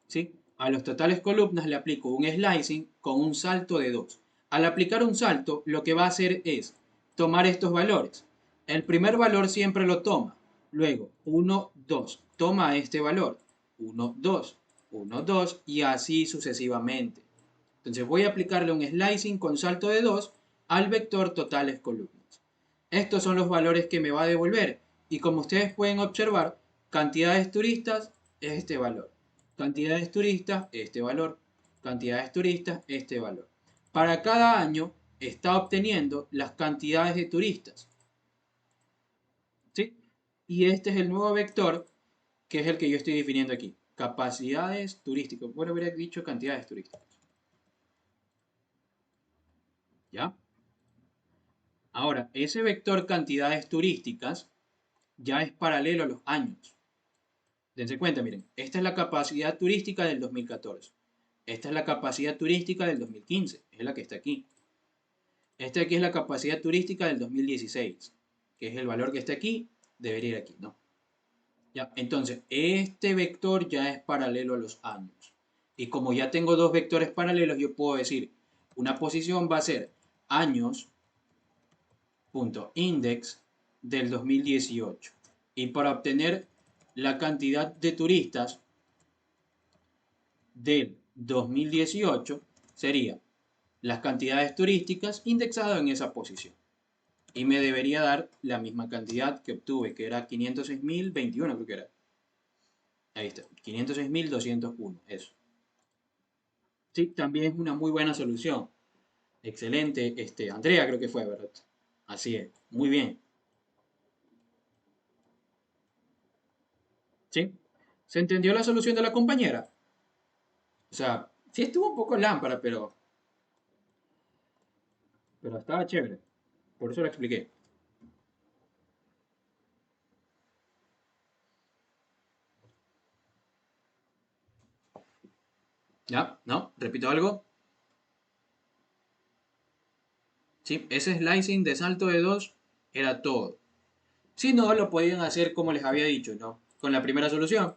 S1: ¿Sí? A los totales columnas le aplico un slicing con un salto de 2. Al aplicar un salto, lo que va a hacer es tomar estos valores. El primer valor siempre lo toma. Luego, 1, 2. Toma este valor. 1, 2. 1, 2 y así sucesivamente. Entonces voy a aplicarle un slicing con salto de 2 al vector totales columnas. Estos son los valores que me va a devolver. Y como ustedes pueden observar, cantidades turistas es este valor. Cantidades turistas, este valor. Cantidades turistas, este valor. Para cada año está obteniendo las cantidades de turistas. ¿Sí? Y este es el nuevo vector que es el que yo estoy definiendo aquí. Capacidades turísticas. Bueno, hubiera dicho cantidades turísticas. ¿Ya? Ahora, ese vector cantidades turísticas ya es paralelo a los años. Dense cuenta, miren, esta es la capacidad turística del 2014. Esta es la capacidad turística del 2015, es la que está aquí. Este aquí es la capacidad turística del 2016, que es el valor que está aquí, debería ir aquí, ¿no? Ya, entonces, este vector ya es paralelo a los años. Y como ya tengo dos vectores paralelos, yo puedo decir, una posición va a ser años.index del 2018. Y para obtener la cantidad de turistas del 2018 sería las cantidades turísticas indexadas en esa posición. Y me debería dar la misma cantidad que obtuve, que era 506.021, creo que era. Ahí está, 506.201, eso. Sí, también es una muy buena solución. Excelente, Andrea creo que fue, ¿verdad? Así es, muy bien. ¿Sí? ¿Se entendió la solución de la compañera? O sea, sí estuvo un poco lámpara, pero estaba chévere. Por eso lo expliqué. ¿Ya? ¿No? ¿Repito algo? Sí, ese slicing de salto de 2 era todo. Si no, lo podían hacer como les había dicho, ¿no? Con la primera solución.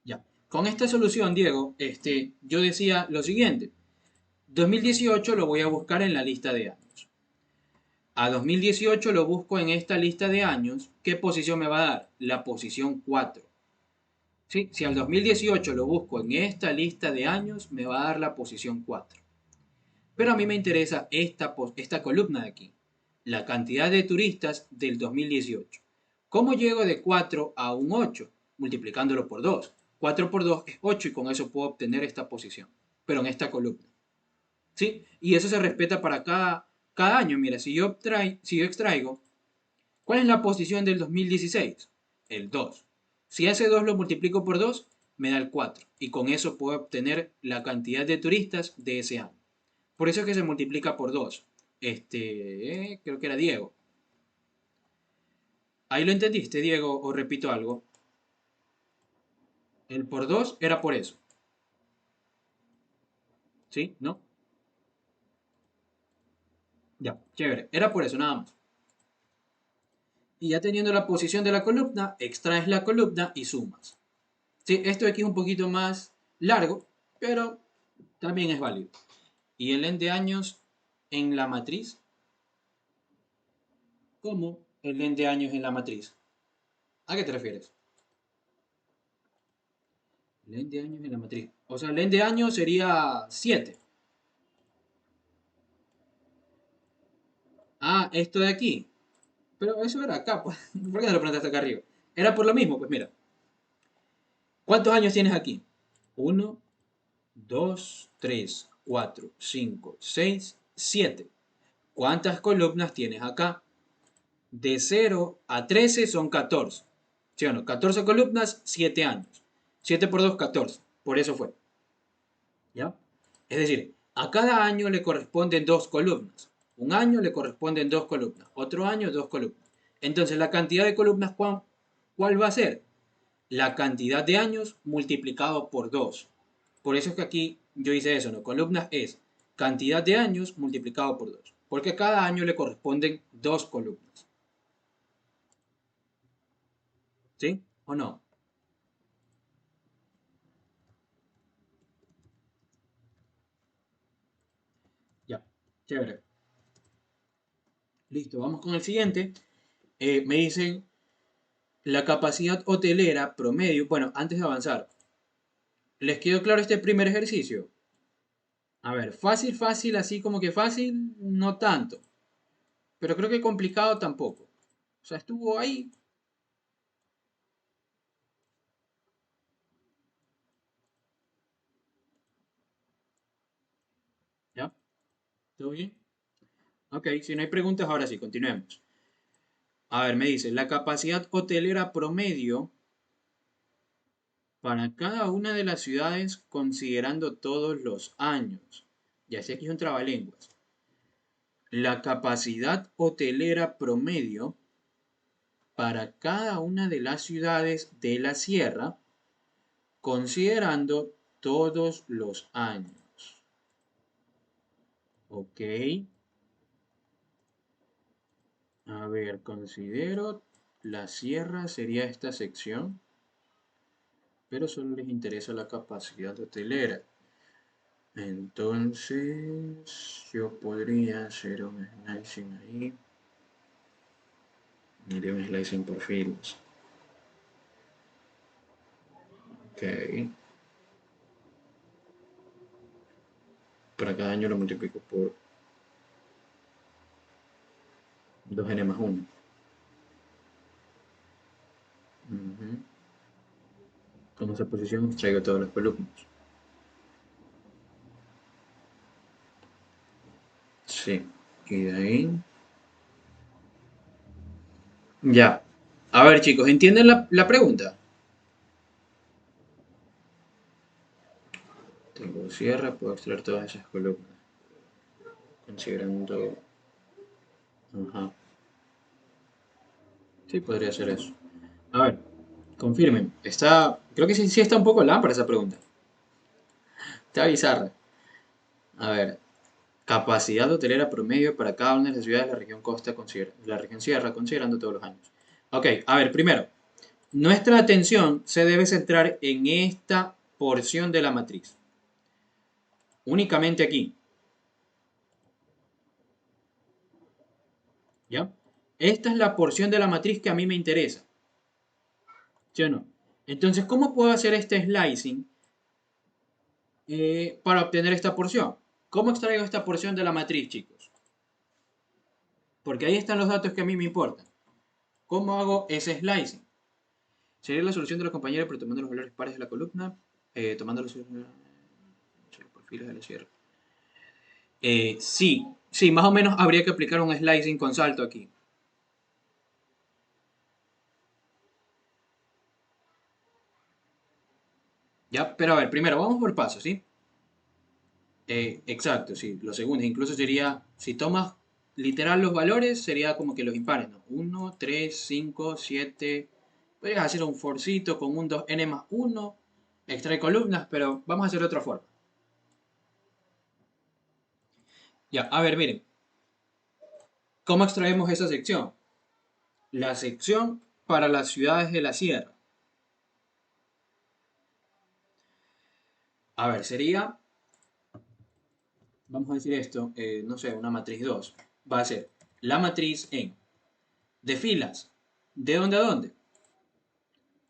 S1: Ya. Con esta solución, Diego, yo decía lo siguiente. 2018 lo voy a buscar en la lista de años. A 2018 lo busco en esta lista de años. ¿Qué posición me va a dar? La posición 4. ¿Sí? Si al 2018 lo busco en esta lista de años, me va a dar la posición 4. Pero a mí me interesa esta columna de aquí. La cantidad de turistas del 2018. ¿Cómo llego de 4 a un 8? Multiplicándolo por 2. 4 por 2 es 8 y con eso puedo obtener esta posición. Pero en esta columna. ¿Sí? Y eso se respeta para cada año. Mira, si yo extraigo, ¿cuál es la posición del 2016? El 2. Si ese 2 lo multiplico por 2, me da el 4. Y con eso puedo obtener la cantidad de turistas de ese año. Por eso es que se multiplica por 2. Creo que era Diego. ¿Ahí lo entendiste, Diego? ¿O repito algo? El por 2 era por eso. ¿Sí? ¿No? Ya, chévere. Era por eso, nada más. Y ya teniendo la posición de la columna, extraes la columna y sumas. Sí, esto de aquí es un poquito más largo, pero también es válido. ¿Y el n de años en la matriz? ¿Cómo el n de años en la matriz? ¿A qué te refieres? El n de años en la matriz. O sea, el n de años sería 7. Ah, esto de aquí. Pero eso era acá, pues. ¿Por qué no lo planteaste acá arriba? Era por lo mismo, pues mira. ¿Cuántos años tienes aquí? Uno, 2, 3, 4, 5, 6, 7. ¿Cuántas columnas tienes acá? De 0 a 13 son 14. ¿Sí o no? 14 columnas, 7 años. 7 por 2, 14. Por eso fue. ¿Ya? Es decir, a cada año le corresponden dos columnas. Un año le corresponden dos columnas. Otro año, dos columnas. Entonces, la cantidad de columnas, ¿cuál va a ser? La cantidad de años multiplicado por 2. Por eso es que aquí yo hice eso, ¿no? Columnas es cantidad de años multiplicado por 2. Porque a cada año le corresponden dos columnas. ¿Sí? ¿O no? Ya. Chévere. Listo, vamos con el siguiente. Me dicen la capacidad hotelera promedio. Bueno, antes de avanzar, ¿les quedó claro este primer ejercicio? A ver, fácil, fácil, así como que fácil, no tanto. Pero creo que complicado tampoco. O sea, estuvo ahí. ¿Ya? ¿Todo bien? Ok, si no hay preguntas, ahora sí, continuemos. A ver, me dice, la capacidad hotelera promedio para cada una de las ciudades considerando todos los años. Ya sé que es un trabalenguas. La capacidad hotelera promedio para cada una de las ciudades de la sierra considerando todos los años. Ok. A ver, considero la sierra sería esta sección, pero solo les interesa la capacidad hotelera. Entonces, yo podría hacer un slicing ahí. Miré un slicing por filas. Ok. Para cada año lo multiplico por 2n más 1. Con esa posición extraigo todas las columnas. Sí. Y de ahí. Ya. A ver, chicos, ¿entienden la pregunta? Tengo sierra, puedo extraer todas esas columnas. Considerando. Ajá. Sí, podría ser eso. A ver, confirmen. Creo que sí está un poco lámpara esa pregunta. Está bizarra. A ver, capacidad hotelera promedio para cada una de las ciudades de la región costa, la región sierra, considerando todos los años. Ok, a ver, primero, nuestra atención se debe centrar en esta porción de la matriz. Únicamente aquí. ¿Ya? Esta es la porción de la matriz que a mí me interesa. ¿Sí o no? Entonces, ¿cómo puedo hacer este slicing para obtener esta porción? ¿Cómo extraigo esta porción de la matriz, chicos? Porque ahí están los datos que a mí me importan. ¿Cómo hago ese slicing? Sería la solución de la compañera, pero tomando los valores pares de la columna, tomando los perfiles de la sierra. Sí, más o menos habría que aplicar un slicing con salto aquí. ¿Ya? Pero a ver, primero, vamos por pasos, ¿sí? Exacto, sí. Lo segundo, incluso sería, si tomas literal los valores, sería como que los impares, ¿no? 1, 3, 5, 7. Podrías hacer un forcito con un 2n más 1, extrae columnas, pero vamos a hacer de otra forma. Ya, a ver, miren. ¿Cómo extraemos esa sección? La sección para las ciudades de la sierra. A ver, sería, vamos a decir esto, no sé, una matriz 2. Va a ser la matriz en de filas. ¿De dónde a dónde?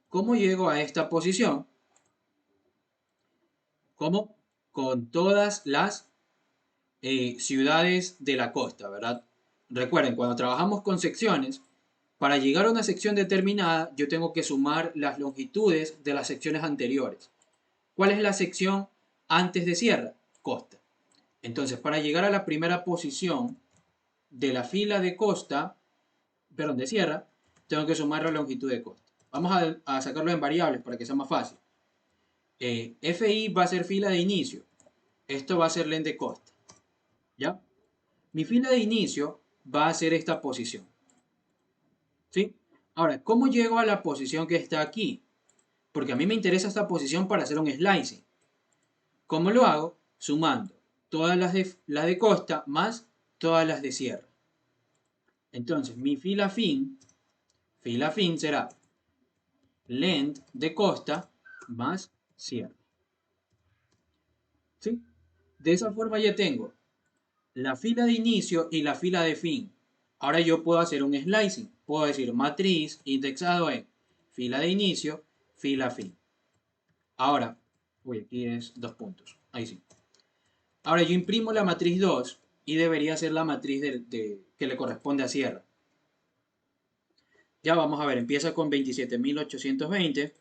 S1: ¿Cómo llego a esta posición? ¿Cómo? Con todas las ciudades de la costa, ¿verdad? Recuerden, cuando trabajamos con secciones, para llegar a una sección determinada, yo tengo que sumar las longitudes de las secciones anteriores. ¿Cuál es la sección antes de sierra? Costa. Entonces, para llegar a la primera posición de la fila de costa, perdón, de sierra, tengo que sumar la longitud de costa. Vamos a sacarlo en variables para que sea más fácil. FI va a ser fila de inicio. Esto va a ser len de costa. ¿Ya? Mi fila de inicio va a ser esta posición. ¿Sí? Ahora, ¿cómo llego a la posición que está aquí? Porque a mí me interesa esta posición para hacer un slicing. ¿Cómo lo hago? Sumando todas las de costa más todas las de sierra. Entonces, mi fila fin será length de costa más sierra. ¿Sí? De esa forma ya tengo la fila de inicio y la fila de fin. Ahora yo puedo hacer un slicing. Puedo decir matriz indexado en fila de inicio, fila fin. Ahora, uy, aquí es 2 puntos. Ahí sí. Ahora yo imprimo la matriz 2 y debería ser la matriz que le corresponde a sierra. Ya vamos a ver, empieza con 27.820.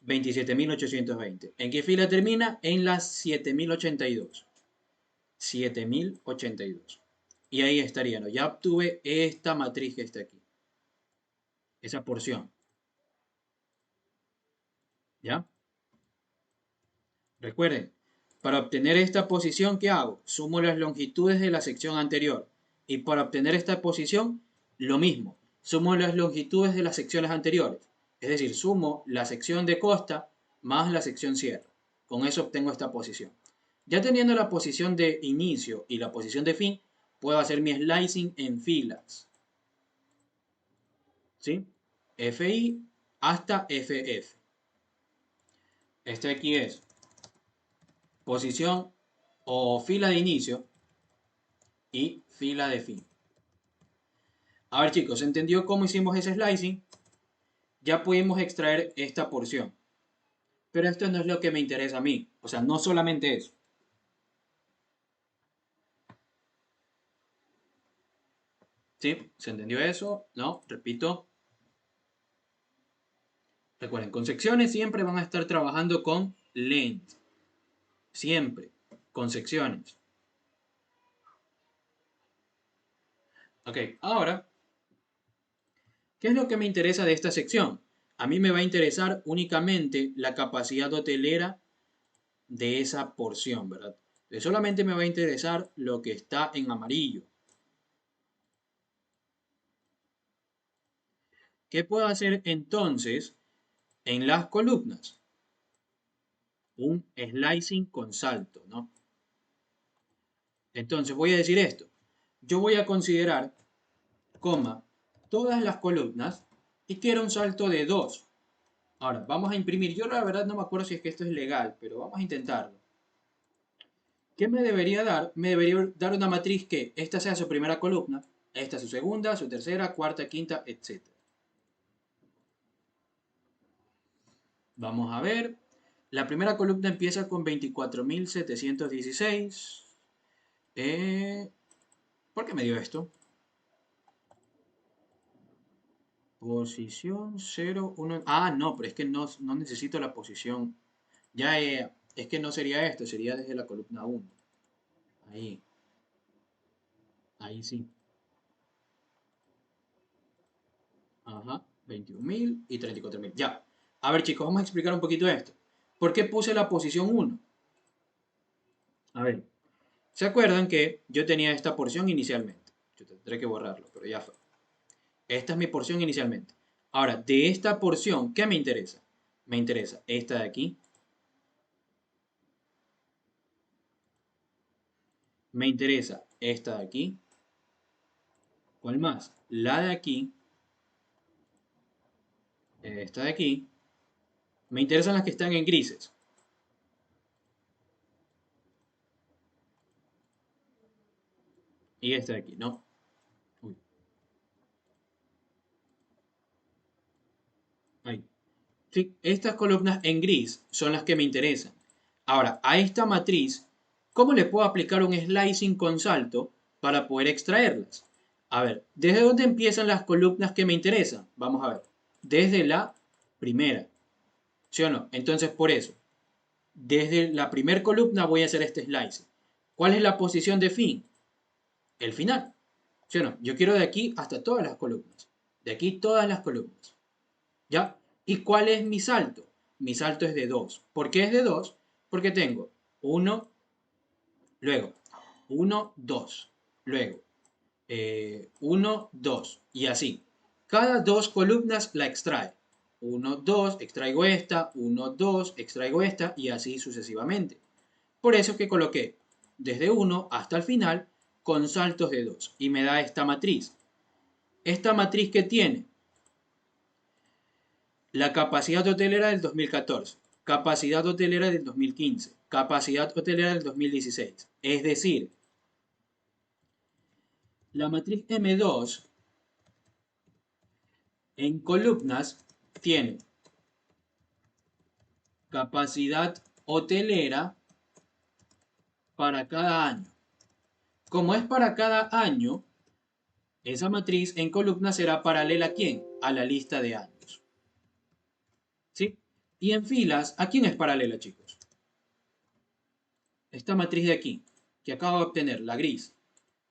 S1: 27.820. ¿En qué fila termina? En la 7.082. 7.082. Y ahí estaría, ¿no? Ya obtuve esta matriz que está aquí. Esa porción. ¿Ya? Recuerden, para obtener esta posición, ¿qué hago? Sumo las longitudes de la sección anterior. Y para obtener esta posición, lo mismo. Sumo las longitudes de las secciones anteriores. Es decir, sumo la sección de costa más la sección cierre. Con eso obtengo esta posición. Ya teniendo la posición de inicio y la posición de fin, puedo hacer mi slicing en filas. ¿Sí? FI hasta FF. Este aquí es posición o fila de inicio y fila de fin. A ver chicos, ¿se entendió cómo hicimos ese slicing? Ya pudimos extraer esta porción. Pero esto no es lo que me interesa a mí. O sea, no solamente eso. ¿Sí? ¿Se entendió eso? No, repito. Recuerden, con secciones siempre van a estar trabajando con length. Siempre. Con secciones. Ok, ahora, ¿qué es lo que me interesa de esta sección? A mí me va a interesar únicamente la capacidad hotelera de esa porción, ¿verdad? Solamente me va a interesar lo que está en amarillo. ¿Qué puedo hacer entonces en las columnas? Un slicing con salto, ¿no? Entonces voy a decir esto. Yo voy a considerar, coma, todas las columnas y quiero un salto de 2. Ahora, vamos a imprimir. Yo la verdad no me acuerdo si es que esto es legal, pero vamos a intentarlo. ¿Qué me debería dar? Me debería dar una matriz que esta sea su primera columna, esta su segunda, su tercera, cuarta, quinta, etc. Vamos a ver. La primera columna empieza con 24.716. ¿Por qué me dio esto? Posición 0, 1. Ah, no, pero es que no necesito la posición. Ya, es que no sería esto, sería desde la columna 1. Ahí, ahí sí. Ajá, 21.000 y 34.000. Ya. A ver, chicos, vamos a explicar un poquito esto. ¿Por qué puse la posición 1? A ver, ¿se acuerdan que yo tenía esta porción inicialmente? Yo tendré que borrarlo, pero ya fue. Esta es mi porción inicialmente. Ahora, de esta porción, ¿qué me interesa? Me interesa esta de aquí. Me interesa esta de aquí. ¿Cuál más? La de aquí. Esta de aquí. Me interesan las que están en grises. Y esta de aquí, ¿no? Uy, ahí. Sí, estas columnas en gris son las que me interesan. Ahora, a esta matriz, ¿cómo le puedo aplicar un slicing con salto para poder extraerlas? A ver, ¿desde dónde empiezan las columnas que me interesan? Vamos a ver. Desde la primera. ¿Sí o no? Entonces, por eso, desde la primera columna voy a hacer este slicing. ¿Cuál es la posición de fin? El final. ¿Sí o no? Yo quiero de aquí hasta todas las columnas. De aquí todas las columnas. ¿Ya? ¿Y cuál es mi salto? Mi salto es de 2. ¿Por qué es de 2? Porque tengo 1, luego 1, 2, luego 1, 2 y así. Cada dos columnas la extrae. 1, 2, extraigo esta, 1, 2, extraigo esta y así sucesivamente. Por eso es que coloqué desde 1 hasta el final con saltos de 2 y me da esta matriz. Esta matriz que tiene la capacidad hotelera del 2014, capacidad hotelera del 2015, capacidad hotelera del 2016. Es decir, la matriz M2 en columnas tiene capacidad hotelera para cada año. Como es para cada año, esa matriz en columnas será paralela ¿a quién? A la lista de años. ¿Sí? Y en filas, ¿a quién es paralela, chicos? Esta matriz de aquí, que acabo de obtener, la gris.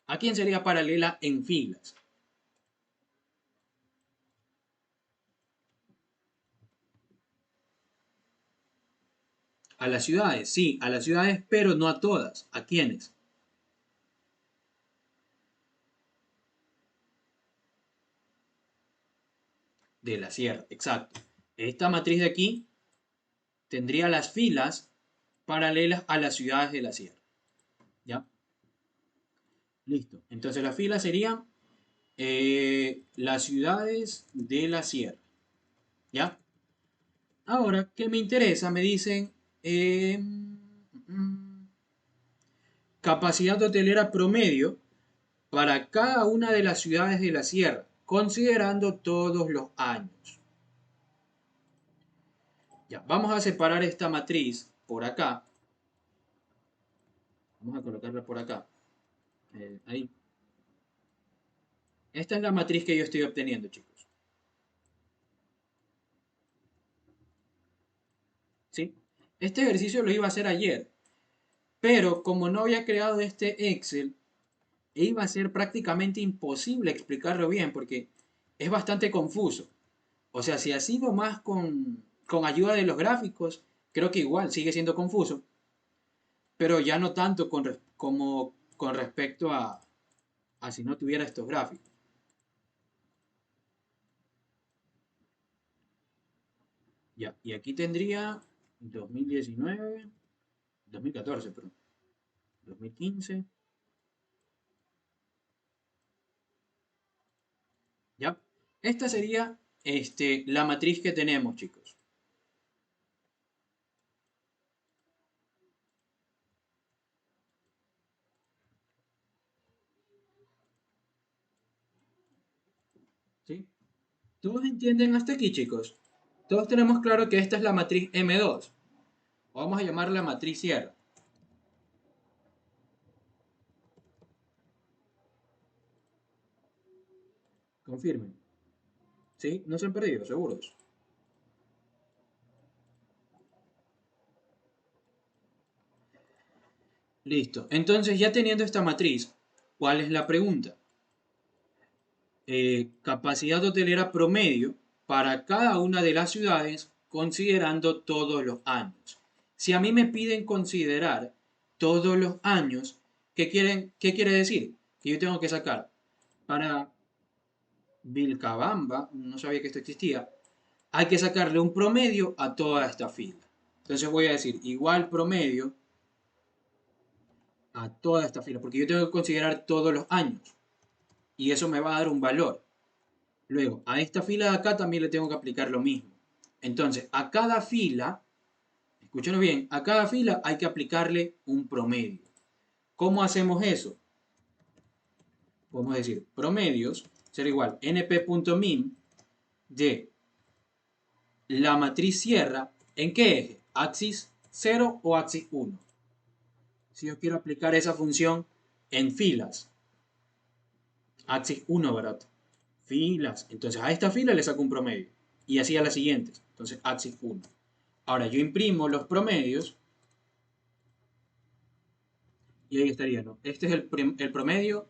S1: ¿A quién sería paralela en filas? A las ciudades, sí, a las ciudades, pero no a todas. ¿A quiénes? De la sierra, exacto. Esta matriz de aquí tendría las filas paralelas a las ciudades de la sierra. ¿Ya? Listo. Entonces las filas serían las ciudades de la sierra. ¿Ya? Ahora, ¿qué me interesa? Me dicen capacidad hotelera promedio para cada una de las ciudades de la sierra, considerando todos los años. Ya, vamos a separar esta matriz por acá. Vamos a colocarla por acá. Ahí. Esta es la matriz que yo estoy obteniendo, chicos. ¿Sí? Este ejercicio lo iba a hacer ayer, pero como no había creado este Excel, iba a ser prácticamente imposible explicarlo bien porque es bastante confuso. O sea, si ha sido más con ayuda de los gráficos, creo que igual sigue siendo confuso, pero ya no tanto como con respecto a si no tuviera estos gráficos. Ya, y aquí tendría 2019, 2014, perdón, 2015, ya. Esta sería la matriz que tenemos, chicos. ¿Sí? ¿Todos entienden hasta aquí, chicos? Todos tenemos claro que esta es la matriz M2. O vamos a llamarla matriz sierra. Confirmen. ¿Sí? No se han perdido, seguros. Listo. Entonces, ya teniendo esta matriz, ¿cuál es la pregunta? Capacidad hotelera promedio para cada una de las ciudades considerando todos los años. Si a mí me piden considerar todos los años, qué quiere decir? Que yo tengo que sacar para Vilcabamba, no sabía que esto existía, hay que sacarle un promedio a toda esta fila. Entonces voy a decir igual promedio a toda esta fila, porque yo tengo que considerar todos los años y eso me va a dar un valor. Luego, a esta fila de acá también le tengo que aplicar lo mismo. Entonces, a cada fila, escúchenlo bien, a cada fila hay que aplicarle un promedio. ¿Cómo hacemos eso? Podemos decir, promedios será igual np.min de la matriz sierra, ¿en qué eje? ¿Axis 0 o axis 1? Si yo quiero aplicar esa función en filas, axis 1, ¿verdad? Filas. Entonces a esta fila le saco un promedio. Y así a las siguientes. Entonces axis 1. Ahora yo imprimo los promedios y ahí estaría, ¿no? Este es el promedio,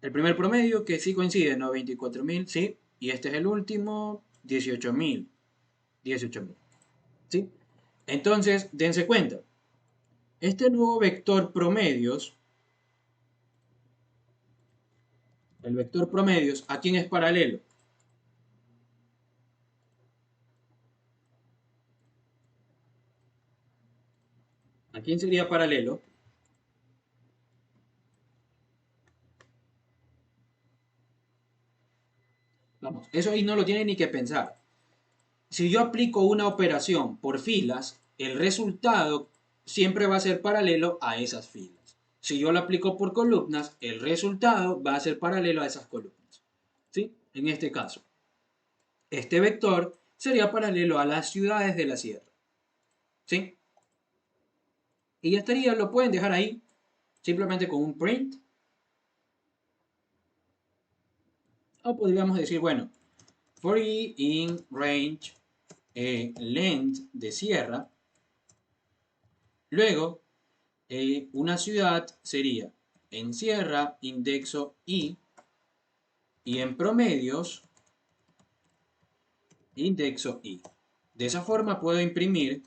S1: el primer promedio que sí coincide, ¿no? 24.000, sí. Y este es el último, 18.000. 18.000, ¿sí? Entonces, dense cuenta. Este nuevo vector promedios, el vector promedios, ¿a quién es paralelo? ¿A quién sería paralelo? Vamos, eso ahí no lo tiene ni que pensar. Si yo aplico una operación por filas, el resultado siempre va a ser paralelo a esas filas. Si yo lo aplico por columnas, el resultado va a ser paralelo a esas columnas. ¿Sí? En este caso, este vector sería paralelo a las ciudades de la sierra. ¿Sí? Y ya estaría, lo pueden dejar ahí, simplemente con un print. O podríamos decir, bueno, for i in range length de sierra. Luego, una ciudad sería en sierra, indexo i, y en promedios, indexo i. De esa forma puedo imprimir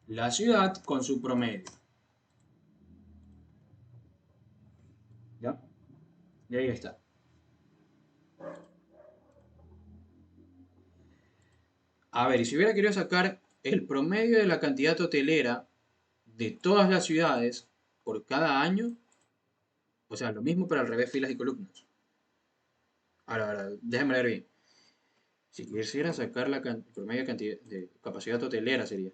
S1: la ciudad con su promedio. ¿Ya? Y ahí está. A ver, y si hubiera querido sacar el promedio de la cantidad hotelera de todas las ciudades por cada año, o sea, lo mismo pero al revés, filas y columnas. Ahora, déjame leer bien. Si quisiera sacar la promedio cantidad de capacidad hotelera sería.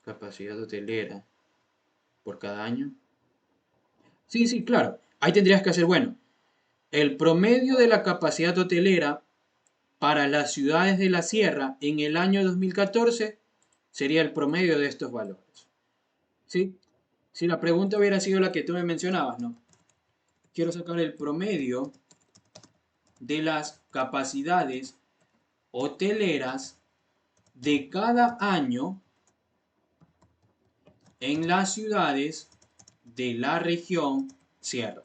S1: Capacidad hotelera por cada año. Sí, sí, claro. Ahí tendrías que hacer, bueno, el promedio de la capacidad hotelera para las ciudades de la sierra en el año 2014 sería el promedio de estos valores. ¿Sí? Si la pregunta hubiera sido la que tú me mencionabas, ¿no? Quiero sacar el promedio de las capacidades hoteleras de cada año en las ciudades de la región sierra.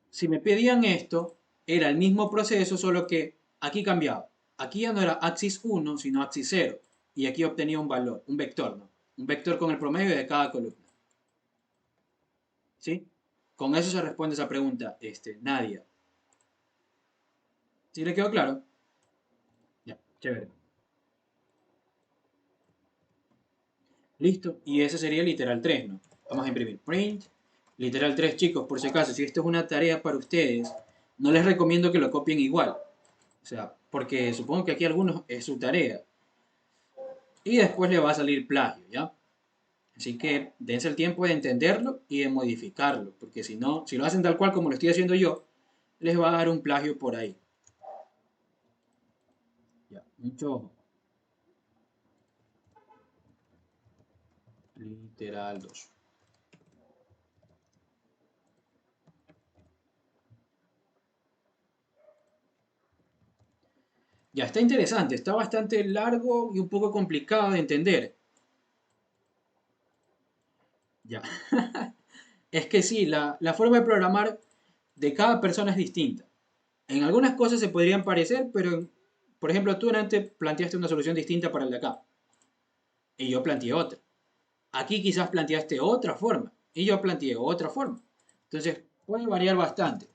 S1: Si me pedían esto, era el mismo proceso, solo que aquí cambiaba. Aquí ya no era axis 1, sino axis 0. Y aquí obtenía un valor, un vector, ¿no? Un vector con el promedio de cada columna. ¿Sí? Con eso se responde esa pregunta, Nadia. ¿Sí le quedó claro? Ya, chévere. Listo. Y ese sería el literal 3, ¿no? Vamos a imprimir print. Literal 3, chicos, por si acaso, si esto es una tarea para ustedes, no les recomiendo que lo copien igual. O sea, porque supongo que aquí algunos es su tarea. Y después le va a salir plagio, ¿ya? Así que dense el tiempo de entenderlo y de modificarlo, porque si no, si lo hacen tal cual como lo estoy haciendo yo, les va a dar un plagio por ahí. Ya, mucho ojo. Literal 2. Ya, está interesante, está bastante largo y un poco complicado de entender. Ya. Es que sí, la forma de programar de cada persona es distinta. En algunas cosas se podrían parecer, pero por ejemplo, tú antes planteaste una solución distinta para el de acá y yo planteé otra. Aquí quizás planteaste otra forma y yo planteé otra forma. Entonces, puede variar bastante.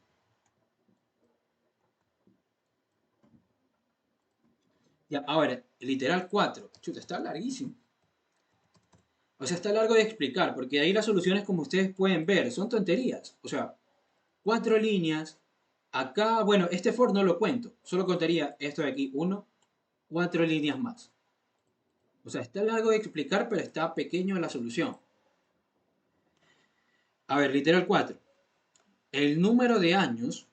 S1: Ya, ahora, literal 4. Chuta, está larguísimo. O sea, está largo de explicar, porque de ahí las soluciones, como ustedes pueden ver, son tonterías. O sea, 4 líneas. Acá, bueno, este for no lo cuento. Solo contaría esto de aquí, 1, 4 líneas más. O sea, está largo de explicar, pero está pequeño la solución. A ver, literal 4. El número de años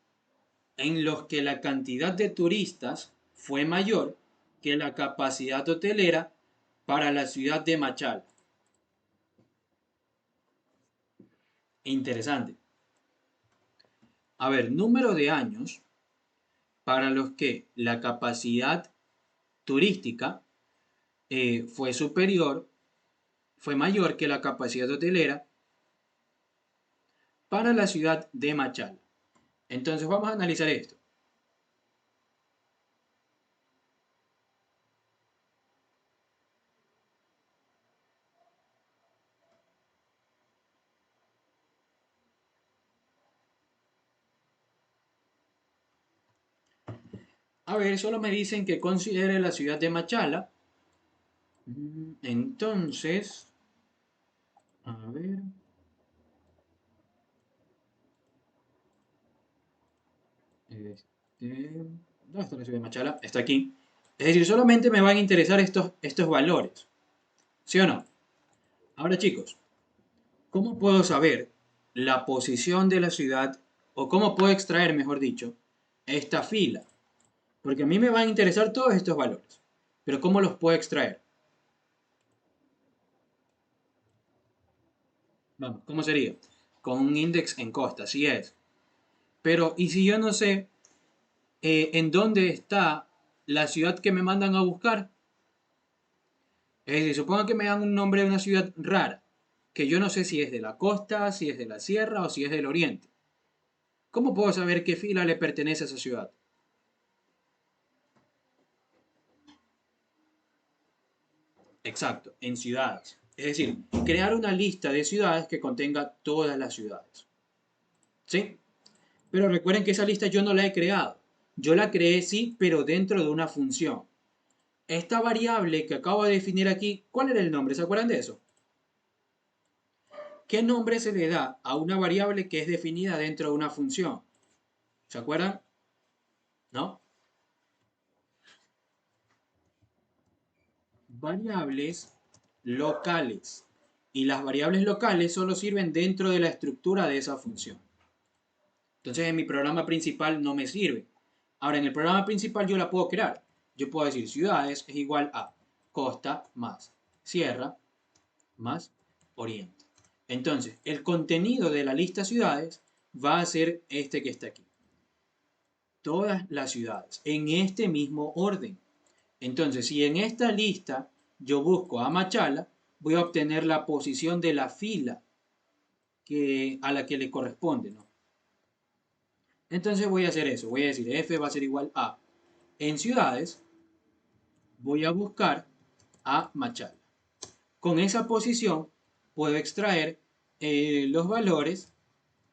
S1: en los que la cantidad de turistas fue mayor que la capacidad hotelera para la ciudad de Machala. Interesante. A ver, número de años para los que la capacidad turística fue superior, fue mayor que la capacidad hotelera para la ciudad de Machala. Entonces vamos a analizar esto. A ver, solo me dicen que considere la ciudad de Machala. Entonces, a ver. ¿Dónde está la ciudad de Machala? Está aquí. Es decir, solamente me van a interesar estos valores. ¿Sí o no? Ahora, chicos, ¿cómo puedo saber la posición de la ciudad o cómo puedo extraer, mejor dicho, esta fila? Porque a mí me van a interesar todos estos valores. Pero ¿cómo los puedo extraer? Vamos, ¿cómo sería? Con un index en costa, así es. Pero, ¿y si yo no sé en dónde está la ciudad que me mandan a buscar? Es decir, supongo que me dan un nombre de una ciudad rara, que yo no sé si es de la costa, si es de la sierra o si es del oriente. ¿Cómo puedo saber qué fila le pertenece a esa ciudad? Exacto, en ciudades. Es decir, crear una lista de ciudades que contenga todas las ciudades. ¿Sí? Pero recuerden que esa lista yo no la he creado. Yo la creé sí, pero dentro de una función. Esta variable que acabo de definir aquí, ¿cuál era el nombre? ¿Se acuerdan de eso? ¿Qué nombre se le da a una variable que es definida dentro de una función? ¿Se acuerdan? ¿No? Variables locales. Y las variables locales solo sirven dentro de la estructura de esa función. Entonces en mi programa principal no me sirve. Ahora en el programa principal yo la puedo crear. Yo puedo decir ciudades es igual a costa más sierra más oriente. Entonces el contenido de la lista ciudades va a ser este que está aquí. Todas las ciudades en este mismo orden. Entonces si en esta lista yo busco a Machala, voy a obtener la posición de la fila a la que le corresponde, ¿no? Entonces voy a hacer eso, voy a decir f va a ser igual a, en ciudades, voy a buscar a Machala. Con esa posición puedo extraer los valores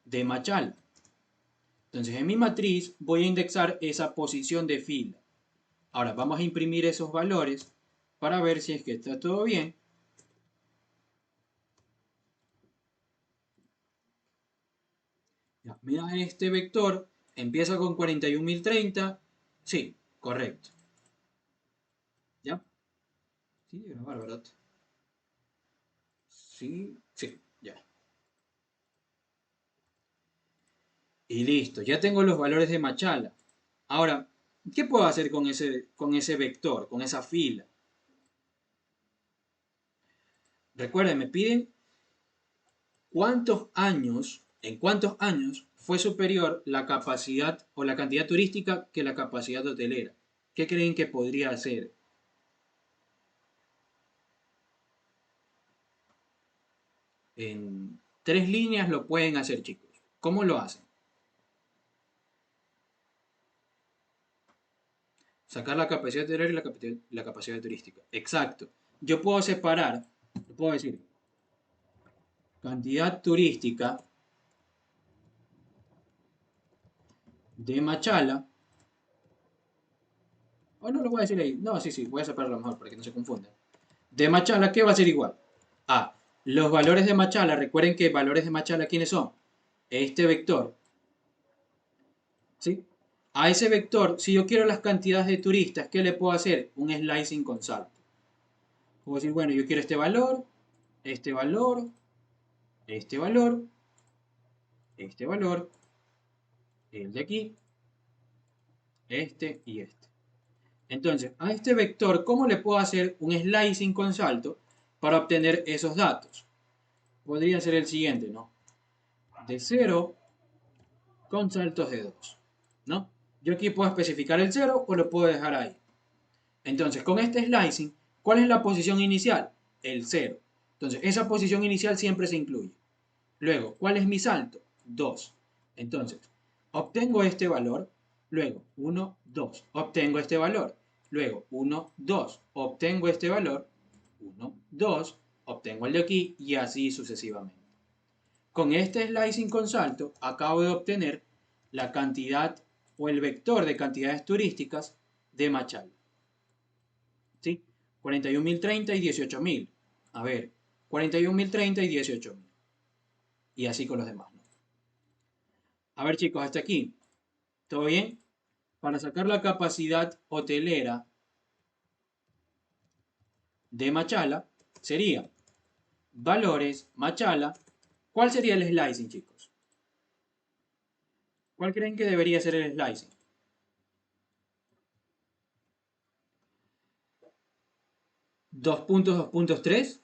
S1: de Machala. Entonces en mi matriz voy a indexar esa posición de fila. Ahora vamos a imprimir esos valores para ver si es que está todo bien. Ya, mira, este vector empieza con 41.030. Sí, correcto. ¿Ya? Sí, de grabar, ¿verdad? Sí, sí, ya. Y listo, ya tengo los valores de Machala. Ahora, ¿qué puedo hacer con ese vector, con esa fila? Recuerden, me piden en cuántos años fue superior la capacidad o la cantidad turística que la capacidad hotelera. ¿Qué creen que podría hacer? En 3 líneas lo pueden hacer, chicos. ¿Cómo lo hacen? Sacar la capacidad hotelera y la capacidad turística. Exacto. Yo puedo separar, puedo decir, cantidad turística de Machala. O no lo voy a decir ahí. No, sí, sí, voy a separarlo mejor para que no se confundan. De Machala, ¿qué va a ser igual? A. Los valores de Machala. Recuerden que valores de Machala, ¿quiénes son? Este vector. ¿Sí? A ese vector, si yo quiero las cantidades de turistas, ¿qué le puedo hacer? Un slicing con salto. Puedo decir, bueno, yo quiero este valor, este valor, este valor, este valor, el de aquí, este y este. Entonces, a este vector, ¿cómo le puedo hacer un slicing con salto para obtener esos datos? Podría ser el siguiente, ¿no? De 0 con saltos de 2, ¿no? Yo aquí puedo especificar el 0 o lo puedo dejar ahí. Entonces, con este slicing, ¿cuál es la posición inicial? El 0. Entonces, esa posición inicial siempre se incluye. Luego, ¿cuál es mi salto? 2. Entonces, obtengo este valor, luego 1, 2, obtengo este valor, luego 1, 2, obtengo este valor, 1, 2, obtengo el de aquí y así sucesivamente. Con este slicing con salto acabo de obtener la cantidad o el vector de cantidades turísticas de Machala. ¿Sí? 41.030 y 18.000. A ver, 41.030 y 18.000. Y así con los demás, ¿no? A ver, chicos, hasta aquí. ¿Todo bien? Para sacar la capacidad hotelera de Machala sería valores Machala. ¿Cuál sería el slicing, chicos? ¿Cuál creen que debería ser el slicing? 2.2.3.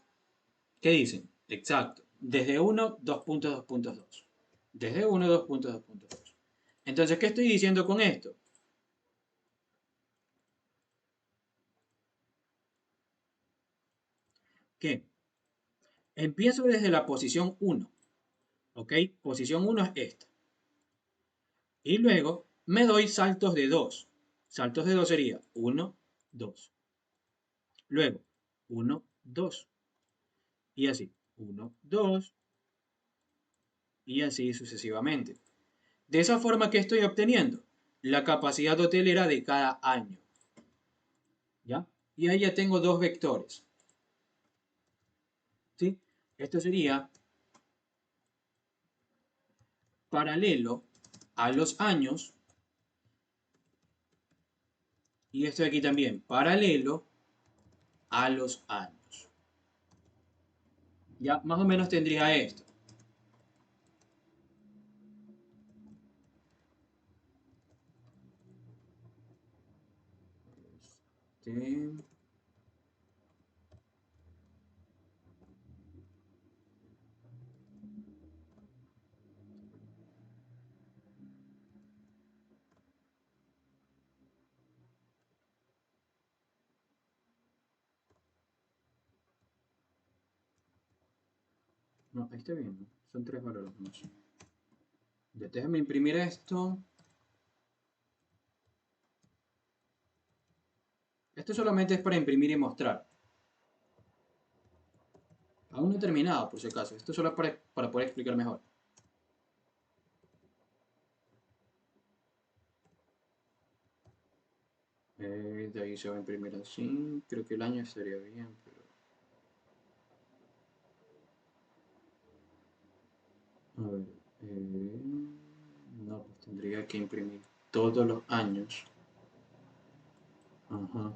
S1: ¿Qué dicen? Exacto. Desde 1, 2.2.2. Desde 1, 2.2.2. Entonces, ¿qué estoy diciendo con esto? Que empiezo desde la posición 1. ¿Ok? Posición 1 es esta. Y luego me doy saltos de 2. Saltos de 2 sería 1, 2. Luego 1, 2. Y así 1, 2. Y así sucesivamente. De esa forma, ¿qué estoy obteniendo? La capacidad hotelera de cada año. ¿Ya? Y ahí ya tengo dos vectores. ¿Sí? Esto sería paralelo a los años. Y esto de aquí también, paralelo a los años. Ya más o menos tendría esto. Este, no, ahí está bien, ¿no? Son tres valores más. Ya déjame imprimir esto. Esto solamente es para imprimir y mostrar. Aún no he terminado, por si acaso. Esto solo es para poder explicar mejor. De ahí se va a imprimir así. Creo que el año estaría bien, pero... A ver. No, pues tendría que imprimir todos los años. Ajá.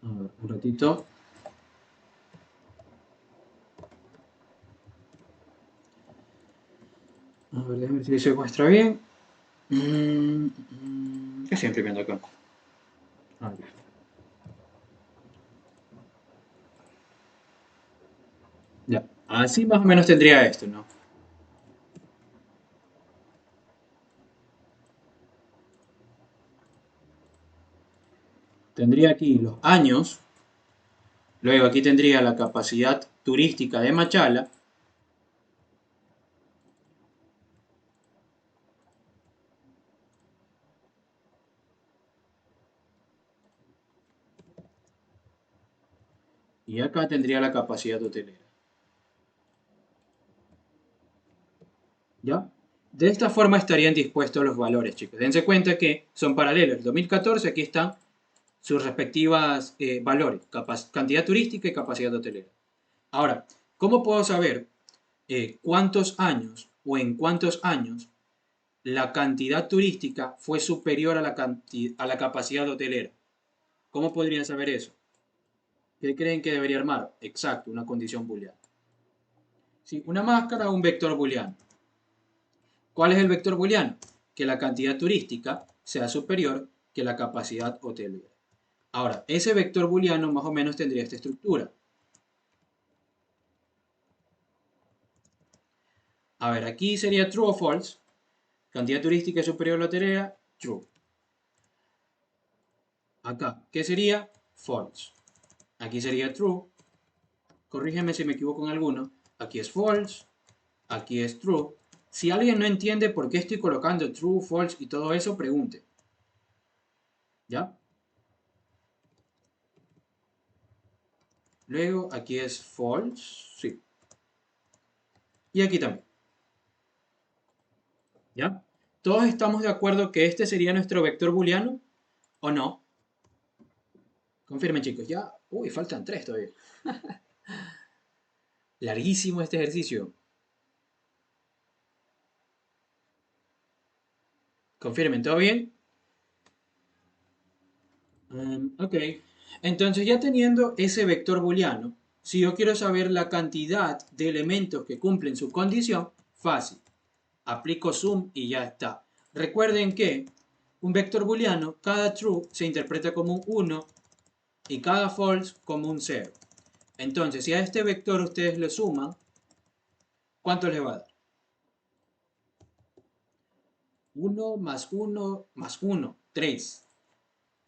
S1: A ver, un ratito. A ver, déjame ver si se muestra bien. ¿Qué estoy imprimiendo acá? Ah, ya. Ya. Así más o menos tendría esto, ¿no? Tendría aquí los años. Luego aquí tendría la capacidad turística de Machala. Y acá tendría la capacidad hotelera. ¿Ya? De esta forma estarían dispuestos los valores, chicos. Dense cuenta que son paralelos. El 2014 aquí están sus respectivas valores, cantidad turística y capacidad hotelera. Ahora, ¿cómo puedo saber cuántos años o en cuántos años la cantidad turística fue superior a a la capacidad hotelera? ¿Cómo podrían saber eso? ¿Qué creen que debería armar? Exacto, una condición booleana. Sí, una máscara o un vector booleano. ¿Cuál es el vector booleano? Que la cantidad turística sea superior que la capacidad hotelera. Ahora, ese vector booleano más o menos tendría esta estructura. A ver, aquí sería true o false. Cantidad turística es superior a la hotelera, true. Acá, ¿qué sería? False. Aquí sería true. Corrígeme si me equivoco en alguno. Aquí es false. Aquí es true. Si alguien no entiende por qué estoy colocando true, false y todo eso, pregunte. ¿Ya? Luego, aquí es false. Sí. Y aquí también. ¿Ya? ¿Todos estamos de acuerdo que este sería nuestro vector booleano? ¿O no? Confirmen, chicos. Ya. Uy, faltan tres todavía. Larguísimo este ejercicio. Confirmen, ¿todo bien? Ok. Entonces, ya teniendo ese vector booleano, si yo quiero saber la cantidad de elementos que cumplen su condición, fácil. aplico zoom y ya está. Recuerden que un vector booleano, cada true se interpreta como un 1 y cada false como un 0. Entonces, si a este vector ustedes le suman, ¿cuánto les va a dar? 1 más 1 más 1, 3.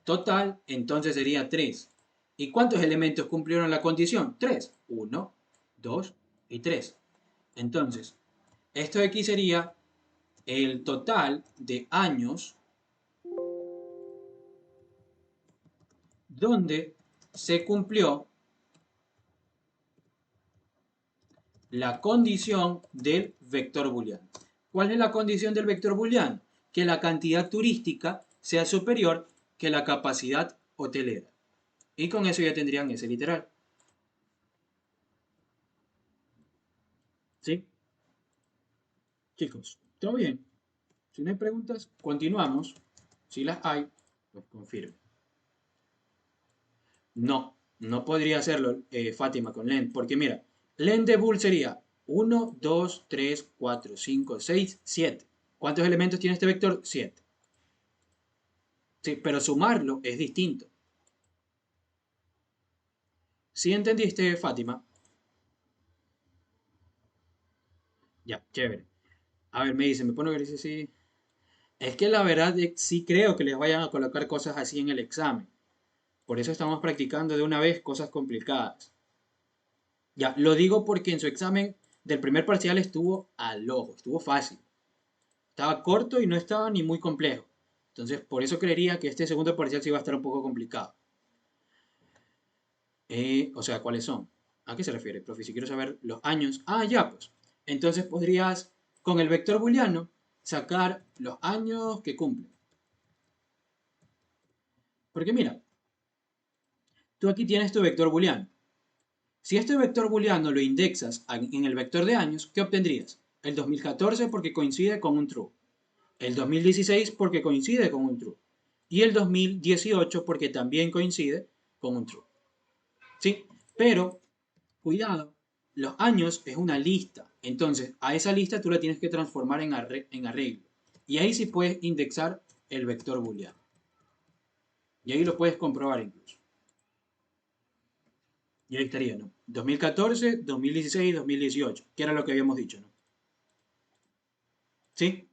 S1: Total, entonces sería 3. ¿Y cuántos elementos cumplieron la condición? 3. 1, 2 y 3. Entonces, esto de aquí sería el total de años donde se cumplió la condición del vector booleano. ¿Cuál es la condición del vector booleano? Que la cantidad turística sea superior que la capacidad hotelera. Y con eso ya tendrían ese literal. ¿Sí? Chicos, ¿todo bien? Si no hay preguntas, continuamos. Si las hay, pues confirme. No, no podría hacerlo Fátima con len, porque mira, len de bool sería 1, 2, 3, 4, 5, 6, 7. ¿Cuántos elementos tiene este vector? 7. Sí, pero sumarlo es distinto. ¿Sí entendiste, Fátima? Ya, chévere. A ver, me dice, me pone que dice sí. Es que la verdad sí creo que les vayan a colocar cosas así en el examen. Por eso estamos practicando de una vez cosas complicadas. Ya, lo digo porque en su examen del primer parcial estuvo al ojo, estuvo fácil. Estaba corto y no estaba ni muy complejo. Entonces, por eso creería que este segundo parcial sí va a estar un poco complicado. O sea, ¿cuáles son? ¿A qué se refiere, profe? Si quiero saber los años. Ah, ya, pues. Entonces podrías, con el vector booleano, sacar los años que cumple. Porque mira, tú aquí tienes tu vector booleano. Si este vector booleano lo indexas en el vector de años, ¿qué obtendrías? El 2014 porque coincide con un true. El 2016 porque coincide con un true. Y el 2018 porque también coincide con un true. ¿Sí? Pero, cuidado, los años es una lista. Entonces, a esa lista tú la tienes que transformar en arreglo. Y ahí sí puedes indexar el vector booleano. Y ahí lo puedes comprobar incluso. Y ahí estaría, ¿no? 2014, 2016, 2018, que era lo que habíamos dicho, ¿no? ¿Sí?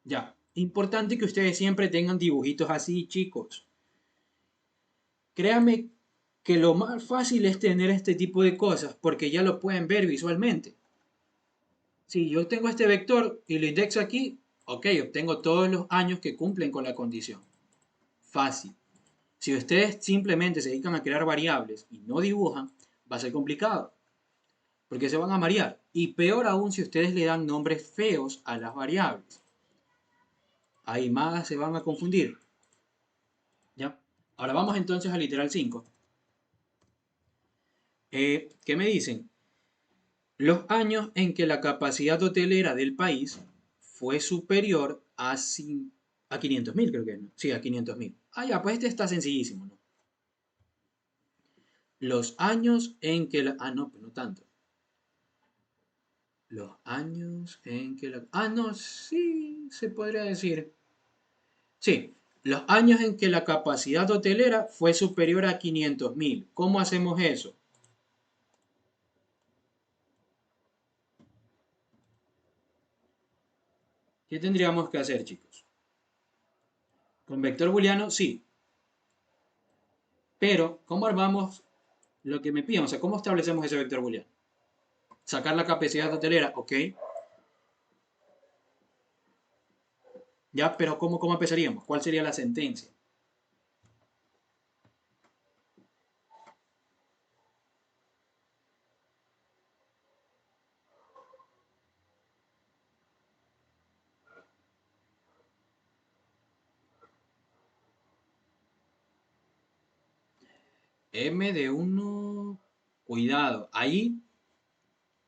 S1: Ya. Importante que ustedes siempre tengan dibujitos así, chicos. Créanme que lo más fácil es tener este tipo de cosas porque ya lo pueden ver visualmente. Si yo tengo este vector y lo indexo aquí, ok, obtengo todos los años que cumplen con la condición. Fácil. Si ustedes simplemente se dedican a crear variables y no dibujan, va a ser complicado, porque se van a marear. Y peor aún si ustedes le dan nombres feos a las variables. Ahí más se van a confundir. ¿Ya? Ahora vamos entonces al literal 5. ¿Qué me dicen? Los años en que la capacidad hotelera del país fue superior a 500.000, creo que, ¿no? Sí, a 500.000. Ah, ya, pues este está sencillísimo, ¿no? Los años en que la... Ah, no, pues no tanto. Los años en que la... Ah, no, sí, se podría decir. Sí, los años en que la capacidad hotelera fue superior a 500.000. ¿Cómo hacemos eso? ¿Qué tendríamos que hacer, chicos? Con vector booleano, sí. Pero, ¿cómo armamos lo que me piden? O sea, ¿cómo establecemos ese vector booleano? Sacar la capacidad hotelera, ok. Ya, pero ¿cómo empezaríamos? ¿Cuál sería la sentencia? M de 1, cuidado. Ahí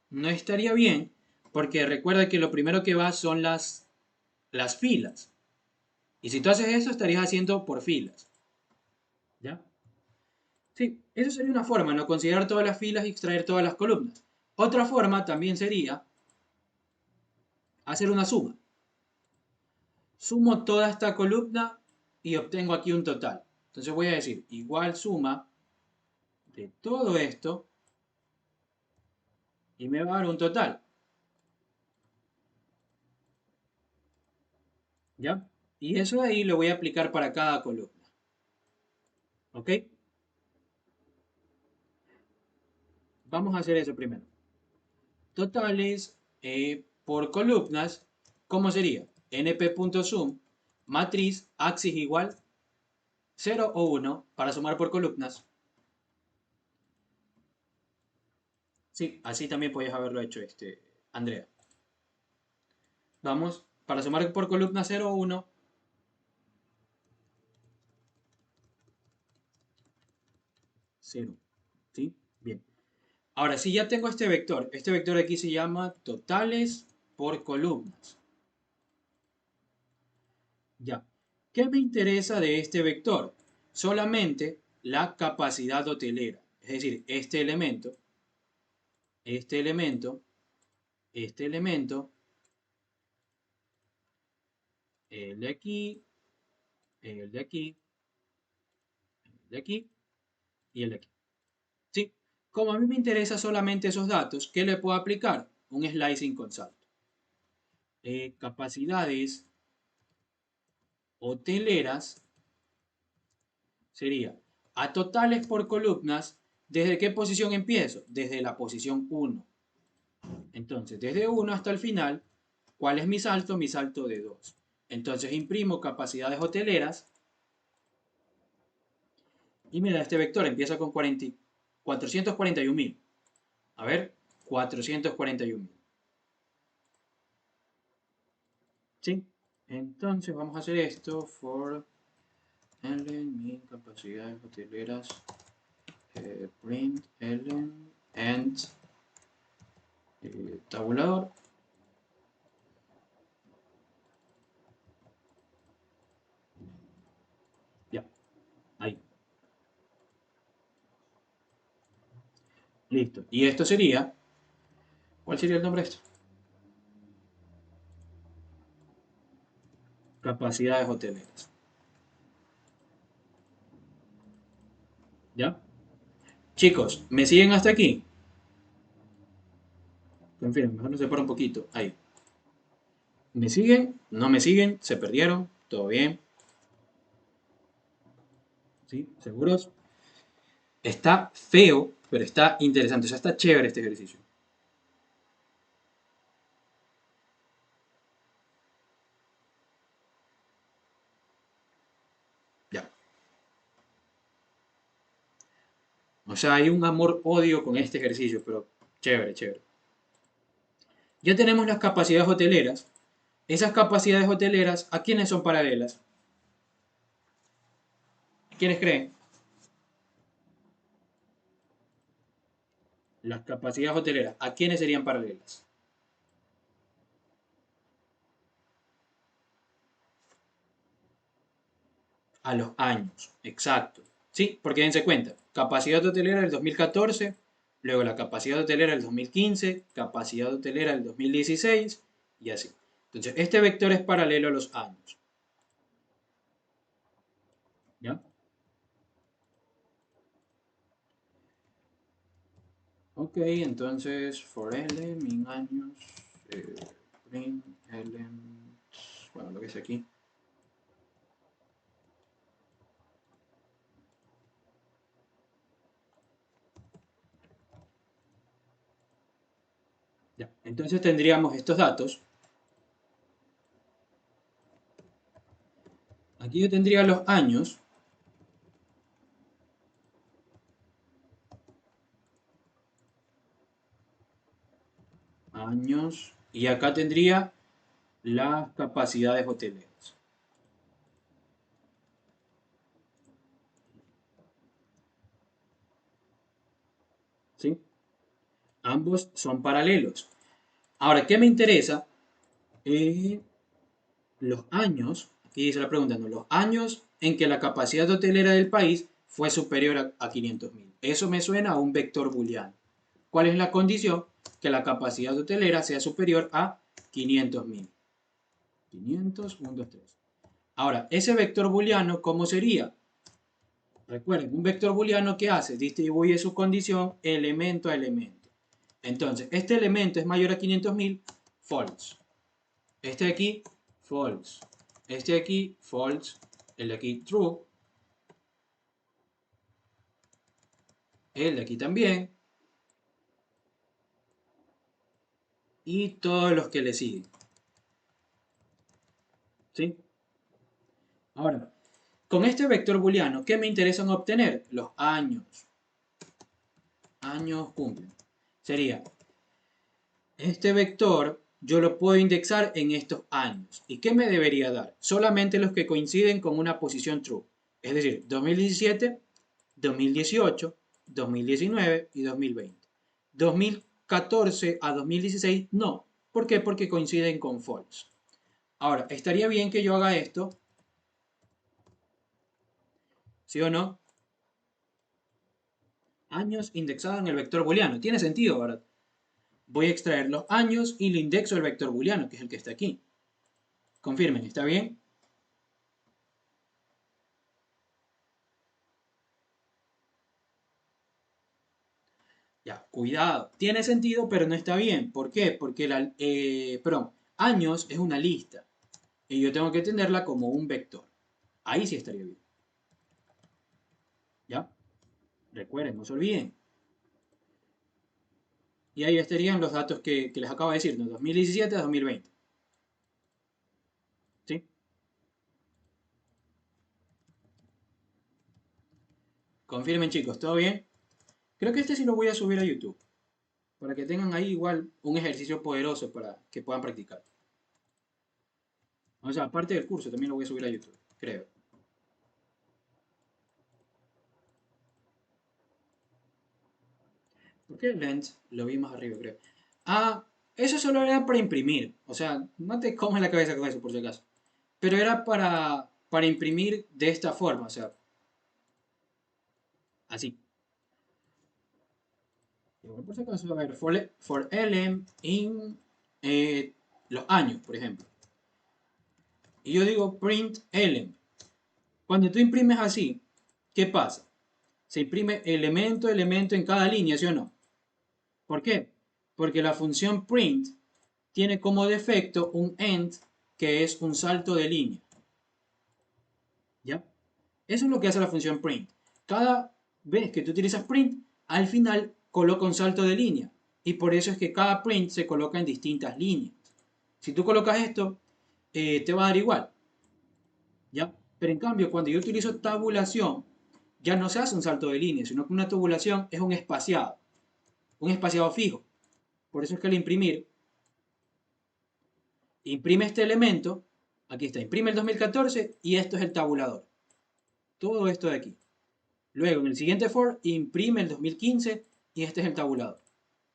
S1: no estaría bien, porque recuerda que lo primero que va son las filas. Y si tú haces eso, estarías haciendo por filas. ¿Ya? Sí, eso sería una forma, ¿no? Considerar todas las filas y extraer todas las columnas. Otra forma también sería hacer una suma. Sumo toda esta columna y obtengo aquí un total. Entonces voy a decir igual suma de todo esto y me va a dar un total. ¿Ya? Y eso de ahí lo voy a aplicar para cada columna. ¿Ok? Vamos a hacer eso primero. Totales por columnas, ¿cómo sería? np.sum, matriz, axis igual 0 o 1 para sumar por columnas. Sí, así también podías haberlo hecho, Andrea. Vamos, para sumar por columna 0 o 1, 0. ¿Sí? Bien. Ahora, si ya tengo este vector aquí se llama totales por columnas. Ya. ¿Qué me interesa de este vector? Solamente la capacidad hotelera. Es decir, este elemento, este elemento, el de aquí, el de aquí, el de aquí y el de aquí. ¿Sí? Como a mí me interesa solamente esos datos, ¿qué le puedo aplicar? Un slicing con salto. Capacidades hoteleras sería a totales por columnas, ¿desde qué posición empiezo? Desde la posición 1. Entonces, desde 1 hasta el final, ¿cuál es mi salto? Mi salto de 2. Entonces imprimo capacidades hoteleras y me da este vector. Empieza con 441.000. A ver, 441.000. ¿Sí? Entonces vamos a hacer esto for min capacidades hoteleras print elen and tabulador. Ya, ahí. Listo. Y esto sería, ¿cuál sería el nombre de esto? Capacidades hoteleras. ¿Ya? Chicos, ¿me siguen hasta aquí? Confirmen, mejor no se para un poquito. Ahí. ¿Me siguen? ¿No me siguen? ¿Se perdieron? ¿Todo bien? ¿Sí? ¿Seguros? Está feo, pero está interesante. O sea, está chévere este ejercicio. Ya. O sea, hay un amor-odio con este ejercicio, pero chévere, chévere. Ya tenemos las capacidades hoteleras. Esas capacidades hoteleras, ¿a quiénes son paralelas? ¿Quiénes creen? Las capacidades hoteleras, ¿a quiénes serían paralelas? A los años, exacto. Sí, porque dense cuenta, capacidad hotelera del 2014, luego la capacidad hotelera del 2015, capacidad hotelera del 2016 y así. Entonces, este vector es paralelo a los años. ¿Ya? Ok, entonces, for L, min años, print element, bueno, lo que es aquí. Ya, entonces tendríamos estos datos. Aquí yo tendría los años, y acá tendría las capacidades hoteleras. ¿Sí? Ambos son paralelos. Ahora, ¿qué me interesa? Los años, aquí dice la pregunta, ¿no? Los años en que la capacidad hotelera del país fue superior a 500.000. Eso me suena a un vector booleano. ¿Cuál es la condición? Que la capacidad hotelera sea superior a 500.000. 500, 1, 2, 3. Ahora, ese vector booleano, ¿cómo sería? Recuerden, un vector booleano, ¿qué hace? Distribuye su condición elemento a elemento. Entonces, este elemento es mayor a 500.000, false. Este de aquí, false. Este de aquí, false. El de aquí, true. El de aquí también. Y todos los que le siguen. ¿Sí? Ahora, con este vector booleano, ¿qué me interesan obtener? Los años. Años cumplen. Sería, este vector yo lo puedo indexar en estos años. ¿Y qué me debería dar? Solamente los que coinciden con una posición true. Es decir, 2017, 2018, 2019 y 2020. 2014 a 2016 no. ¿Por qué? Porque coinciden con false. Ahora, estaría bien que yo haga esto, ¿sí o no? Años indexado en el vector booleano. Tiene sentido, ¿verdad? Voy a extraer los años y le indexo el vector booleano, que es el que está aquí. Confirmen, ¿está bien? Ya, cuidado. Tiene sentido, pero no está bien. ¿Por qué? Porque años es una lista. Y yo tengo que tenerla como un vector. Ahí sí estaría bien. ¿Ya? Recuerden, no se olviden. Y ahí estarían los datos que les acabo de decir, ¿no? 2017 a 2020. ¿Sí? Confirmen, chicos, ¿todo bien? Creo que este sí lo voy a subir a YouTube. Para que tengan ahí igual un ejercicio poderoso para que puedan practicar. O sea, aparte del curso, también lo voy a subir a YouTube, creo. ¿Por qué Lens? Lo vi más arriba, creo. Ah, eso solo era para imprimir. O sea, no te comas la cabeza con eso, por si acaso. Pero era para imprimir de esta forma, o sea, así. Igual por si acaso, a ver, for lm in los años, por ejemplo. Y yo digo print lm. Cuando tú imprimes así, ¿qué pasa? Se imprime elemento, elemento en cada línea, ¿sí o no? ¿Por qué? Porque la función print tiene como defecto un end que es un salto de línea. ¿Ya? Eso es lo que hace la función print. Cada vez que tú utilizas print, al final coloca un salto de línea. Y por eso es que cada print se coloca en distintas líneas. Si tú colocas esto, te va a dar igual. ¿Ya? Pero en cambio, cuando yo utilizo tabulación, ya no se hace un salto de línea, sino que una tabulación es un espaciado fijo. Por eso es que al imprimir, imprime este elemento, aquí está, imprime el 2014 y esto es el tabulador. Todo esto de aquí. Luego, en el siguiente for, imprime el 2015 y este es el tabulador.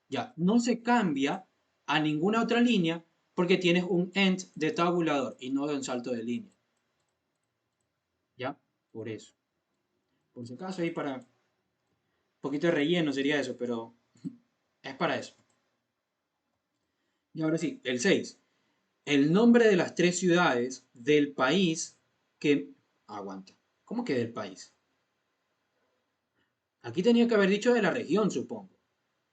S1: Ya, no se cambia a ninguna otra línea porque tienes un end de tabulador y no de un salto de línea. ¿Ya? Por eso. Por si acaso ahí para un poquito de relleno sería eso, pero es para eso. Y ahora sí, el 6. El nombre de las tres ciudades del país que... Aguanta. ¿Cómo que del país? Aquí tenía que haber dicho de la región, supongo.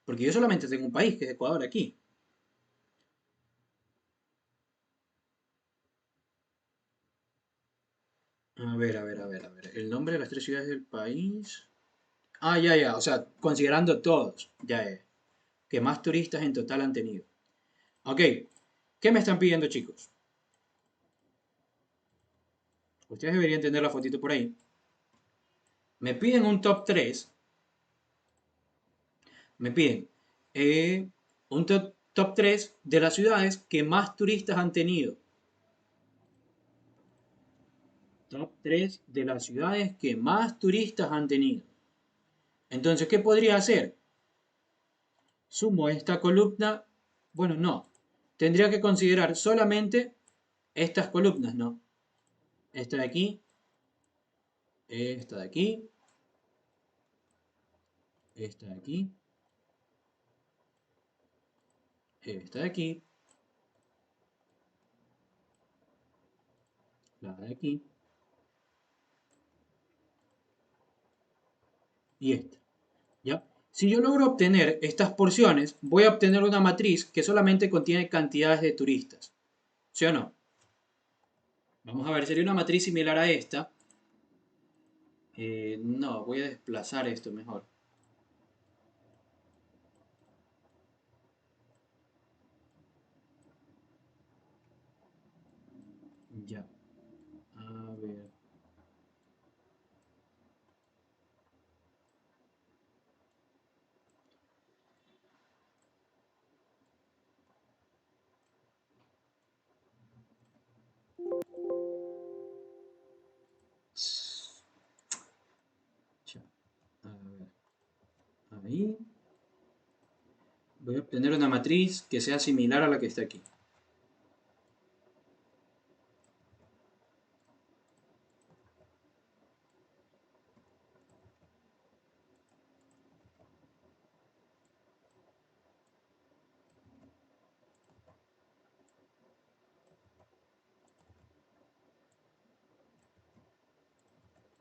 S1: Porque yo solamente tengo un país, que es Ecuador, aquí. A ver, a ver, a ver, a ver. El nombre de las tres ciudades del país. Ah, ya, ya. O sea, considerando todos. Ya, ya. Que más turistas en total han tenido. Ok. ¿Qué me están pidiendo, chicos? Ustedes deberían tener la fotito por ahí. Me piden un top 3. Me piden un top 3 de las ciudades que más turistas han tenido. Top 3 de las ciudades que más turistas han tenido. Entonces, ¿qué podría hacer? Sumo esta columna. Bueno, no. Tendría que considerar solamente estas columnas, ¿no? Esta de aquí, esta de aquí esta de aquí, esta de aquí, la de aquí y esta. ¿Ya? Si yo logro obtener estas porciones, voy a obtener una matriz que solamente contiene cantidades de turistas. ¿Sí o no? Vamos a ver, sería una matriz similar a esta. No, voy a desplazar esto mejor. Ya. A ver. Ya. A ver. Ahí. Voy a obtener una matriz que sea similar a la que está aquí.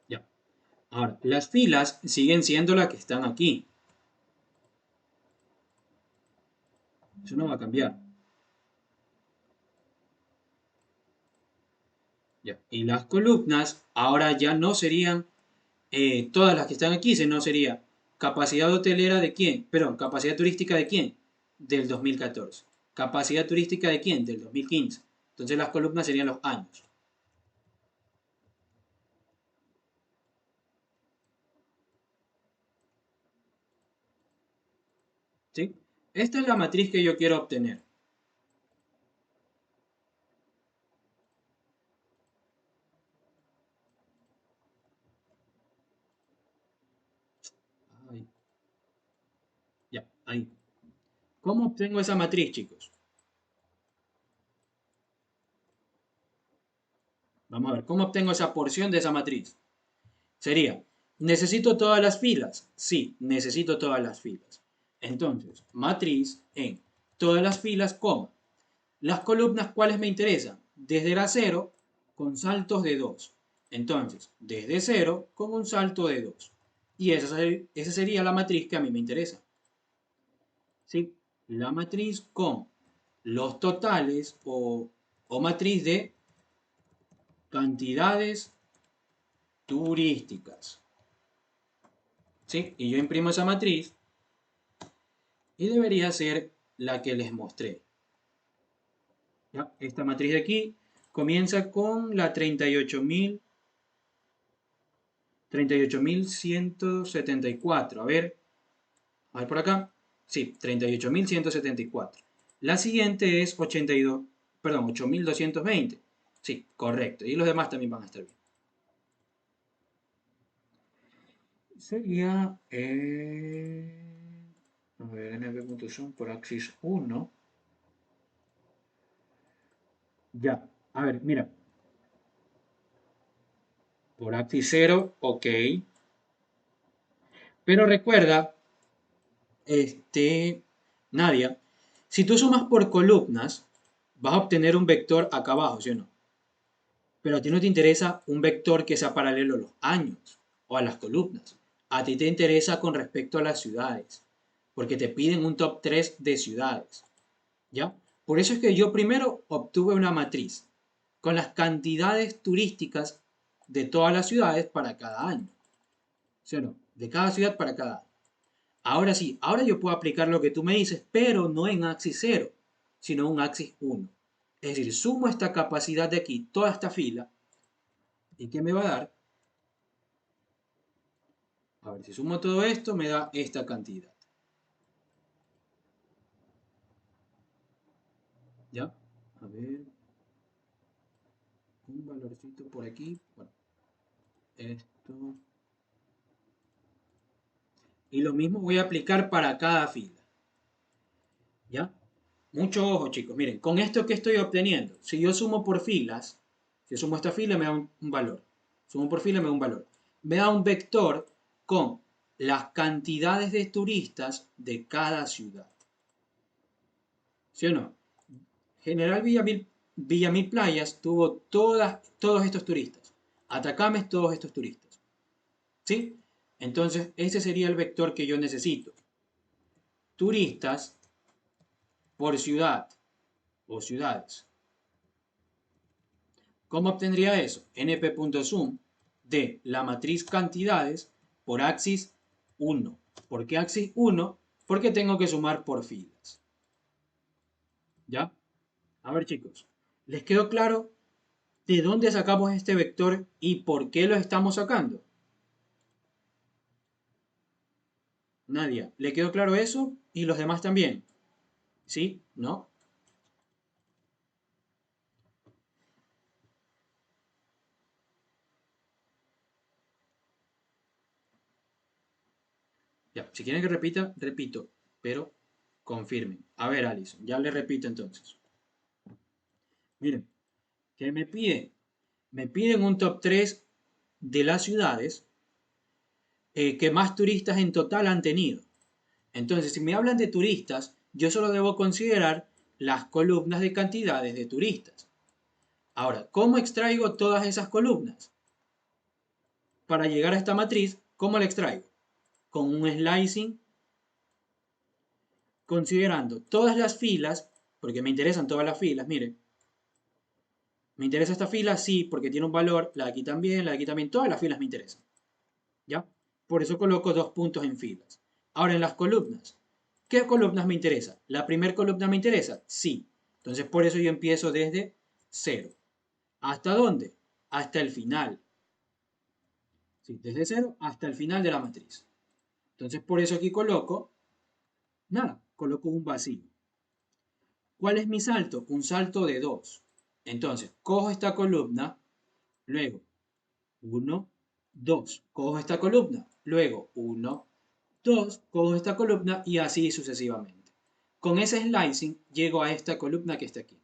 S1: Ya. Ahora, las filas siguen siendo las que están aquí. Eso no va a cambiar. Ya. Y las columnas ahora ya no serían todas las que están aquí, sino sería capacidad hotelera de quién, perdón, capacidad turística de quién, del 2014. Capacidad turística de quién, del 2015. Entonces las columnas serían los años. ¿Sí? Esta es la matriz que yo quiero obtener. Ahí. Ya, ahí. ¿Cómo obtengo esa matriz, chicos? Vamos a ver, ¿cómo obtengo esa porción de esa matriz? Sería, ¿necesito todas las filas? Sí, necesito todas las filas. Entonces, matriz en todas las filas, coma. Las columnas, ¿cuáles me interesan? Desde la 0 con saltos de 2. Entonces, desde 0 con un salto de 2. Y esa sería la matriz que a mí me interesa. ¿Sí? La matriz con los totales o matriz de cantidades turísticas. ¿Sí? Y yo imprimo esa matriz y debería ser la que les mostré. ¿Ya? Esta matriz de aquí comienza con la 38.174. A ver por acá. Sí, 38.174. La siguiente es 82, perdón, 8.220. Sí, correcto. Y los demás también van a estar bien. Sería, a ver, nb.zoom por axis 1. Ya, a ver, mira, por axis 0, ok. Pero recuerda, Nadia, si tú sumas por columnas, vas a obtener un vector acá abajo, ¿sí o no? Pero a ti no te interesa un vector que sea paralelo a los años o a las columnas. A ti te interesa con respecto a las ciudades, porque te piden un top 3 de ciudades, ¿ya? Por eso es que yo primero obtuve una matriz con las cantidades turísticas de todas las ciudades para cada año, ¿sí o no? De cada ciudad para cada año. Ahora sí, ahora yo puedo aplicar lo que tú me dices, pero no en axis 0, sino en axis 1. Es decir, sumo esta capacidad de aquí, toda esta fila, ¿y qué me va a dar? A ver, si sumo todo esto, me da esta cantidad. ¿Ya? A ver, un valorcito por aquí. Bueno, esto. Y lo mismo voy a aplicar para cada fila. ¿Ya? Mucho ojo, chicos. Miren, con esto que estoy obteniendo, si yo sumo por filas, si sumo esta fila me da un valor. Sumo por fila me da un valor. Me da un vector con las cantidades de turistas de cada ciudad. ¿Sí o no? General Villamil Playas tuvo todos estos turistas. Atacames, todos estos turistas. ¿Sí? Entonces, ese sería el vector que yo necesito. Turistas por ciudad o ciudades. ¿Cómo obtendría eso? np.sum de la matriz cantidades por axis 1. ¿Por qué axis 1? Porque tengo que sumar por filas. ¿Ya? A ver, chicos, ¿les quedó claro de dónde sacamos este vector y por qué lo estamos sacando? Nadia, ¿le quedó claro eso? ¿Y los demás también? ¿Sí? ¿No? Ya, si quieren que repita, repito, pero confirmen. A ver, Alison, ya le repito entonces. Miren, ¿qué me pide? Me piden un top 3 de las ciudades que más turistas en total han tenido. Entonces, si me hablan de turistas, yo solo debo considerar las columnas de cantidades de turistas. Ahora, ¿cómo extraigo todas esas columnas? Para llegar a esta matriz, ¿cómo la extraigo? Con un slicing, considerando todas las filas, porque me interesan todas las filas, miren. Me interesa esta fila, sí, porque tiene un valor, la de aquí también, todas las filas me interesan. ¿Ya? Por eso coloco 2 puntos en filas. Ahora en las columnas. ¿Qué columnas me interesa? ¿La primera columna me interesa? Sí. Entonces por eso yo empiezo desde 0. ¿Hasta dónde? Hasta el final. Sí, desde 0 hasta el final de la matriz. Entonces por eso aquí coloco, nada, coloco un vacío. ¿Cuál es mi salto? Un salto de 2. Entonces cojo esta columna, luego 1, 2. Cojo esta columna, luego 1, 2, cojo esta columna y así sucesivamente. Con ese slicing llego a esta columna que está aquí.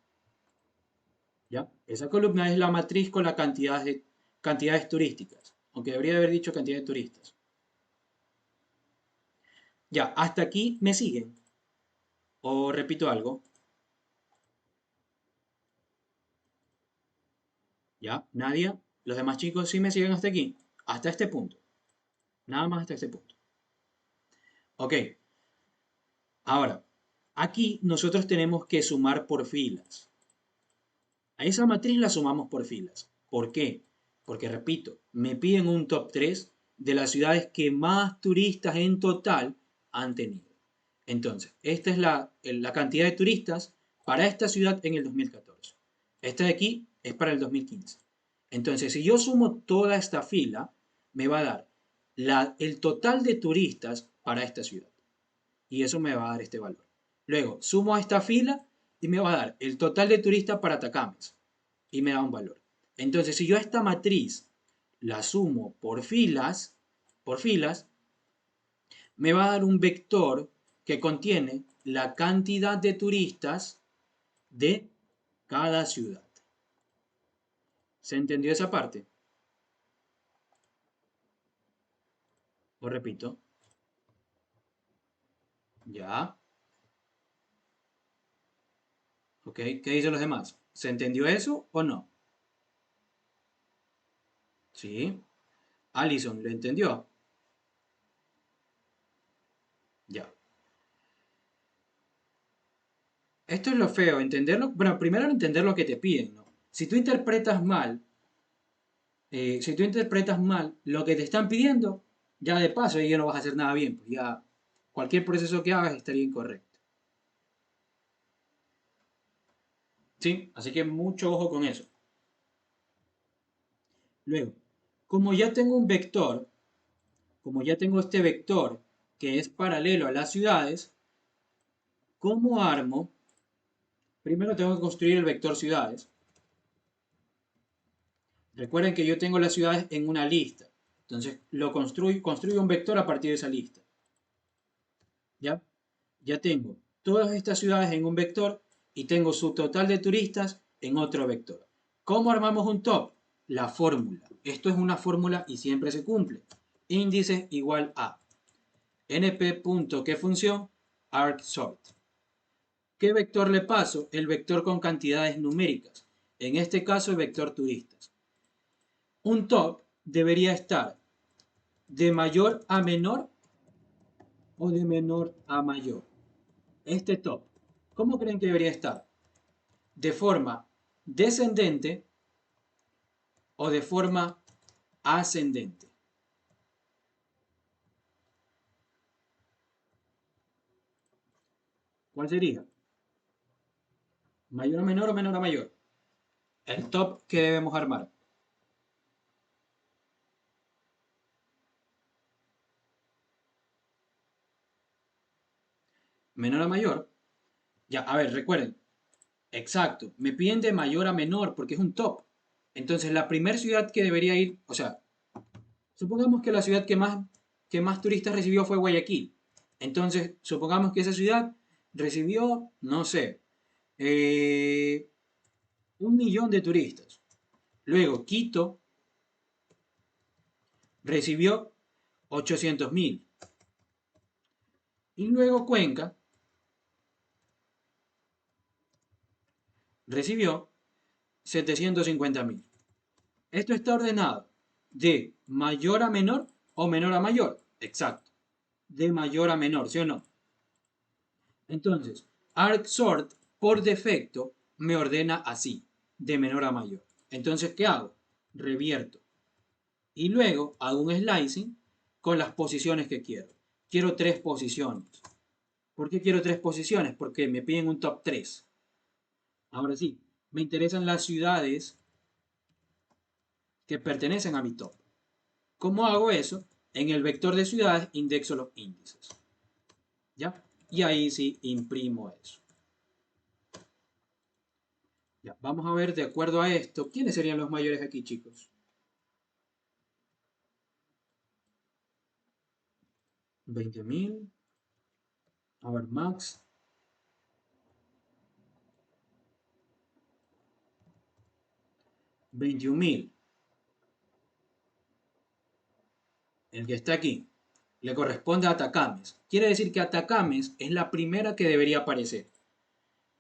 S1: ¿Ya? Esa columna es la matriz con las cantidades turísticas, aunque debería haber dicho cantidad de turistas. Ya, hasta aquí me siguen. O repito algo. Ya, Nadia, los demás chicos sí me siguen hasta aquí, hasta este punto. Nada más hasta este punto. Ok, ahora, aquí nosotros tenemos que sumar por filas. A esa matriz la sumamos por filas. ¿Por qué? Porque, repito, me piden un top 3 de las ciudades que más turistas en total han tenido. Entonces, esta es la cantidad de turistas para esta ciudad en el 2014. Esta de aquí es para el 2015. Entonces, si yo sumo toda esta fila, me va a dar el total de turistas para esta ciudad. Y eso me va a dar este valor. Luego, sumo a esta fila y me va a dar el total de turistas para Atacames. Y me da un valor. Entonces, si yo esta matriz la sumo por filas, me va a dar un vector que contiene la cantidad de turistas de cada ciudad. ¿Se entendió esa parte? Os repito. Ya. ¿Ok? ¿Qué dicen los demás? ¿Se entendió eso o no? Sí. Alison, ¿lo entendió? Ya. Esto es lo feo, entenderlo. Bueno, primero entender lo que te piden, ¿no? Si tú interpretas mal lo que te están pidiendo, ya de paso ya no vas a hacer nada bien, pues ya cualquier proceso que hagas estaría incorrecto. ¿Sí? Así que mucho ojo con eso. Luego, como ya tengo un vector, como ya tengo este vector que es paralelo a las ciudades, ¿cómo armo? Primero tengo que construir el vector ciudades. Recuerden que yo tengo las ciudades en una lista. Entonces construyo un vector a partir de esa lista. ¿Ya? Ya tengo todas estas ciudades en un vector y tengo su total de turistas en otro vector. ¿Cómo armamos un top? La fórmula. Esto es una fórmula y siempre se cumple. Índice igual a np. ¿Qué función? Arcsort. ¿Qué vector le paso? El vector con cantidades numéricas. En este caso, el vector turistas. Un top debería estar de mayor a menor o de menor a mayor. Este top, ¿cómo creen que debería estar? ¿De forma descendente o de forma ascendente? ¿Cuál sería? ¿Mayor a menor o menor a mayor? El top que debemos armar. ¿Menor a mayor? Ya, a ver, recuerden. Exacto. Me piden de mayor a menor porque es un top. Entonces, la primera ciudad que debería ir, o sea, supongamos que la ciudad que más turistas recibió fue Guayaquil. Entonces, supongamos que esa ciudad recibió, no sé, 1 millón de turistas. Luego, Quito recibió 800.000. Y luego Cuenca recibió 750.000. Esto está ordenado de mayor a menor o menor a mayor. Exacto. De mayor a menor, ¿sí o no? Entonces, ArcSort por defecto me ordena así, de menor a mayor. Entonces, ¿qué hago? Revierto. Y luego hago un slicing con las posiciones que quiero. Quiero 3 posiciones. ¿Por qué quiero 3 posiciones? Porque me piden un top 3. Ahora sí, me interesan las ciudades que pertenecen a mi top. ¿Cómo hago eso? En el vector de ciudades indexo los índices. ¿Ya? Y ahí sí imprimo eso. Ya, vamos a ver de acuerdo a esto, ¿quiénes serían los mayores aquí, chicos? 20.000. A ver, Max. 21.000. El que está aquí. Le corresponde a Atacames. Quiere decir que Atacames es la primera que debería aparecer.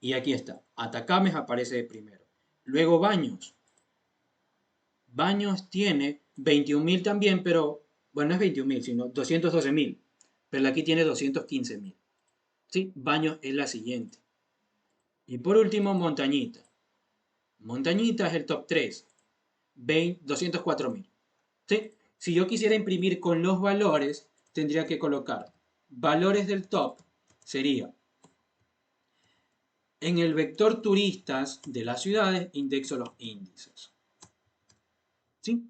S1: Y aquí está. Atacames aparece de primero. Luego Baños. Baños tiene 21.000 también, pero bueno, no es 21.000, sino 212.000. Pero aquí tiene 215.000. ¿Sí? Baños es la siguiente. Y por último, Montañita. Montañita es el top 3. 204.000. ¿Sí? Si yo quisiera imprimir con los valores, tendría que colocar valores del top. Sería en el vector turistas de las ciudades, indexo los índices. ¿Sí?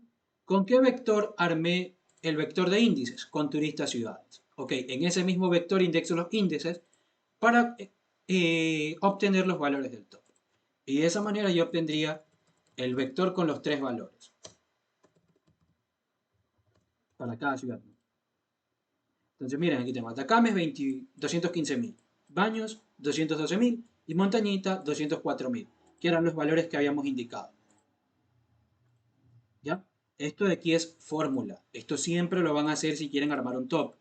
S1: ¿Con qué vector armé el vector de índices? Con turistas ciudades. Ok, en ese mismo vector indexo los índices para obtener los valores del top. Y de esa manera yo obtendría el vector con los 3 valores para cada ciudad. Entonces miren, aquí tengo Atacames 215.000, Baños 212.000 y Montañita 204.000, que eran los valores que habíamos indicado. ¿Ya? Esto de aquí es fórmula. Esto siempre lo van a hacer si quieren armar un top.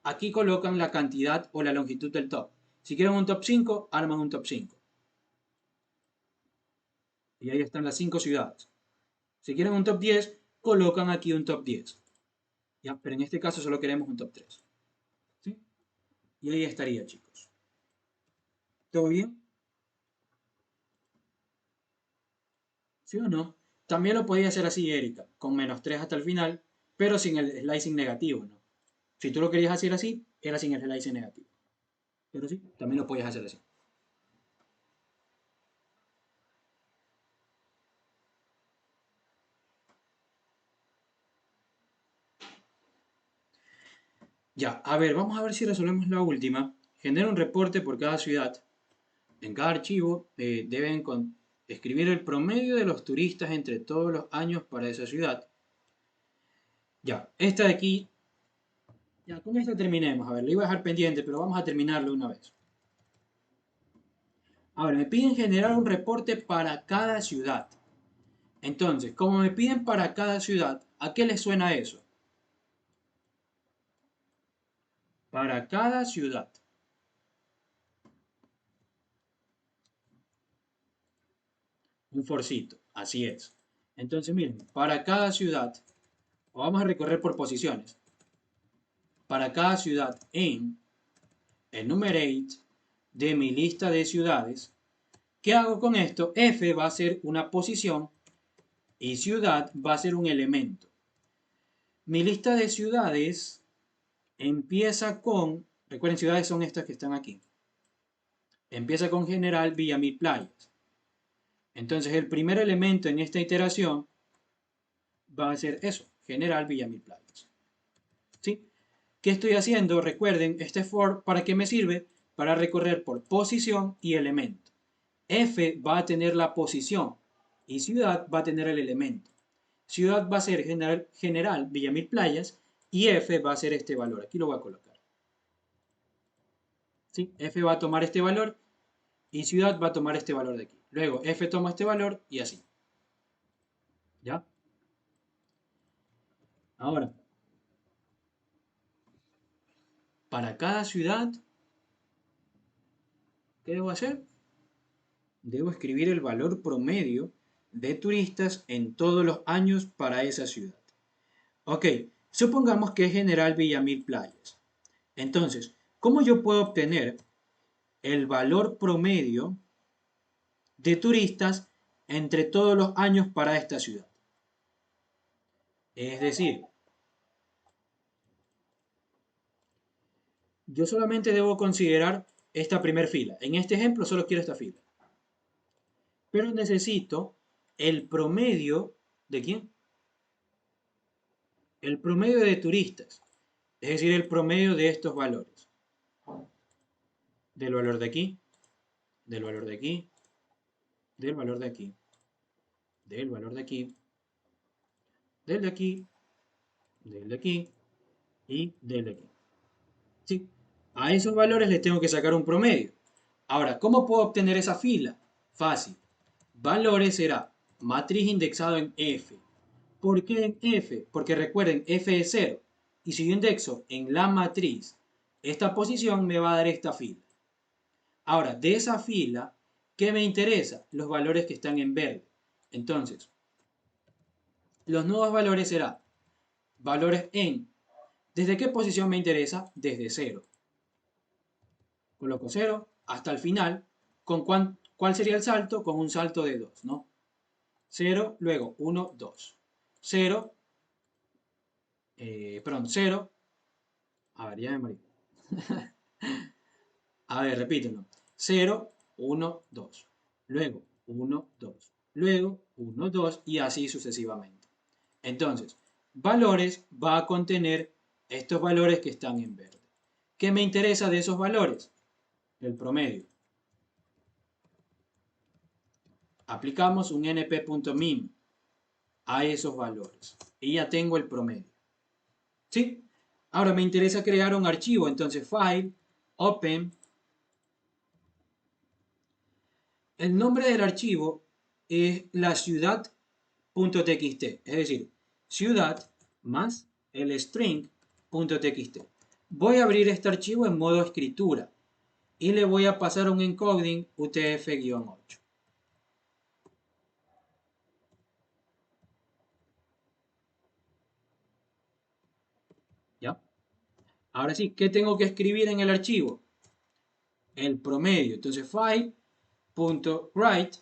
S1: Aquí colocan la cantidad o la longitud del top. Si quieren un top 5, arman un top 5. Y ahí están las 5 ciudades. Si quieren un top 10, colocan aquí un top 10. ¿Ya? Pero en este caso solo queremos un top 3. ¿Sí? Y ahí estaría, chicos. ¿Todo bien? ¿Sí o no? También lo podía hacer así, Erika, con -3 hasta el final, pero sin el slicing negativo, ¿no? Si tú lo querías hacer así, era sin el slicing negativo. Pero sí, también lo podías hacer así. Ya, a ver, vamos a ver si resolvemos la última. Genera un reporte por cada ciudad. En cada archivo deben escribir el promedio de los turistas entre todos los años para esa ciudad. Ya, esta de aquí, ya, con esta terminemos. A ver, lo iba a dejar pendiente, pero vamos a terminarlo una vez. Ahora, me piden generar un reporte para cada ciudad. Entonces, como me piden para cada ciudad, ¿a qué les suena eso? para cada ciudad. Un forcito, así es. Entonces, miren, para cada ciudad, vamos a recorrer por posiciones. Para cada ciudad en enumerate de mi lista de ciudades, ¿qué hago con esto? F va a ser una posición y ciudad va a ser un elemento. Mi lista de ciudades empieza con, recuerden, ciudades son estas que están aquí. Empieza con General Villamil Playas. Entonces el primer elemento en esta iteración va a ser eso, General Villamil Playas. ¿Sí? ¿Qué estoy haciendo? Recuerden, este for, ¿para qué me sirve? Para recorrer por posición y elemento. F va a tener la posición y ciudad va a tener el elemento. Ciudad va a ser general Villamil Playas y F va a ser este valor. Aquí lo voy a colocar. ¿Sí? F va a tomar este valor y ciudad va a tomar este valor de aquí. Luego F toma este valor y así. ¿Ya? Ahora, para cada ciudad, ¿qué debo hacer? Debo escribir el valor promedio de turistas en todos los años para esa ciudad. Ok, supongamos que es General Villamil Playas. Entonces, ¿cómo yo puedo obtener el valor promedio de turistas entre todos los años para esta ciudad? Es decir, yo solamente debo considerar esta primera fila. En este ejemplo solo quiero esta fila. Pero necesito el promedio ¿de quién? El promedio de turistas. Es decir, el promedio de estos valores. Del valor de aquí, del valor de aquí, del valor de aquí, del valor de aquí, del de aquí, del de aquí y del de aquí. ¿Sí? A esos valores les tengo que sacar un promedio. Ahora, ¿cómo puedo obtener esa fila? Fácil. Valores será matriz indexado en F. ¿Por qué en F? Porque recuerden, F es 0. Y si yo indexo en la matriz esta posición, me va a dar esta fila. Ahora, de esa fila, ¿qué me interesa? Los valores que están en verde. Entonces, los nuevos valores serán valores en. ¿Desde qué posición me interesa? Desde 0. Coloco 0 hasta el final. ¿Cuál sería el salto? Con un salto de 2, ¿no? 0, luego 1, 2. 0, perdón, 0. A ver, ya me morí. A ver, repítelo. 0, 1, 2. Luego 1, 2. Luego 1, 2 y así sucesivamente. Entonces, valores va a contener estos valores que están en verde. ¿Qué me interesa de esos valores? El promedio. Aplicamos un np.min a esos valores y ya tengo el promedio. ¿Sí? Ahora me interesa crear un archivo, entonces File, Open. El nombre del archivo es la ciudad.txt, es decir, ciudad más el string.txt. Voy a abrir este archivo en modo escritura y le voy a pasar un encoding UTF-8. ¿Ya? Ahora sí, ¿qué tengo que escribir en el archivo? El promedio. Entonces, file.write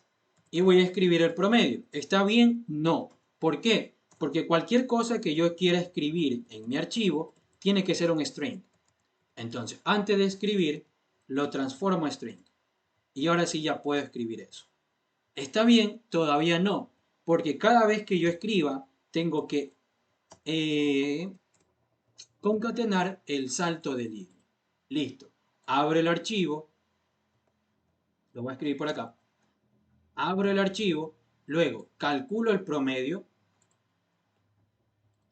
S1: y voy a escribir el promedio. ¿Está bien? No. ¿Por qué? Porque cualquier cosa que yo quiera escribir en mi archivo tiene que ser un string. Entonces, antes de escribir, lo transformo a string. Y ahora sí ya puedo escribir eso. ¿Está bien? Todavía no. Porque cada vez que yo escriba, tengo que concatenar el salto de línea. Listo. Abro el archivo. Lo voy a escribir por acá. Abro el archivo. Luego calculo el promedio.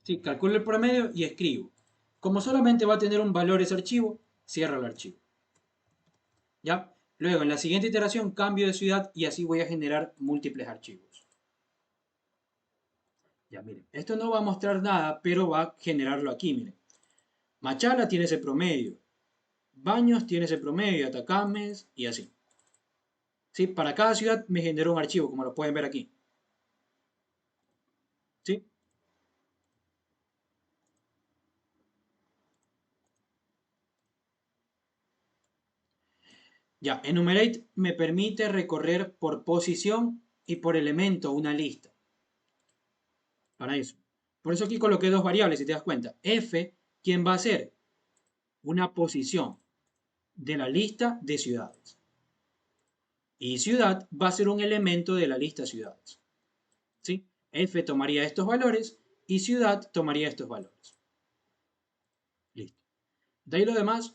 S1: Sí, calculo el promedio y escribo. Como solamente va a tener un valor ese archivo, cierro el archivo. ¿Ya? Luego, en la siguiente iteración, cambio de ciudad y así voy a generar múltiples archivos. Ya, miren. Esto no va a mostrar nada, pero va a generarlo aquí, miren. Machala tiene ese promedio. Baños tiene ese promedio, Atacames y así. ¿Sí? Para cada ciudad me generó un archivo, como lo pueden ver aquí. ¿Sí? Ya, Enumerate me permite recorrer por posición y por elemento una lista. Para eso. Por eso aquí coloqué dos variables, si te das cuenta. F, ¿quién va a ser? Una posición de la lista de ciudades. Y ciudad va a ser un elemento de la lista ciudades. ¿Sí? F tomaría estos valores y ciudad tomaría estos valores. Listo. De ahí lo demás,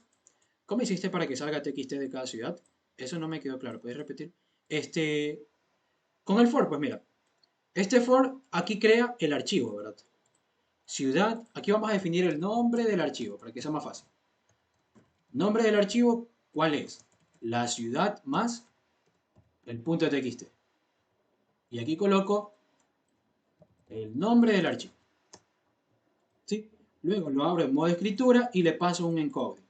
S1: ¿cómo hiciste para que salga TXT de cada ciudad? Eso no me quedó claro. ¿Puedes repetir? Con el for, pues mira. Este for aquí crea el archivo, ¿verdad? Ciudad, aquí vamos a definir el nombre del archivo para que sea más fácil. Nombre del archivo, ¿cuál es? La ciudad más el punto .txt. Y aquí coloco el nombre del archivo. ¿Sí? Luego lo abro en modo escritura y le paso un encoding.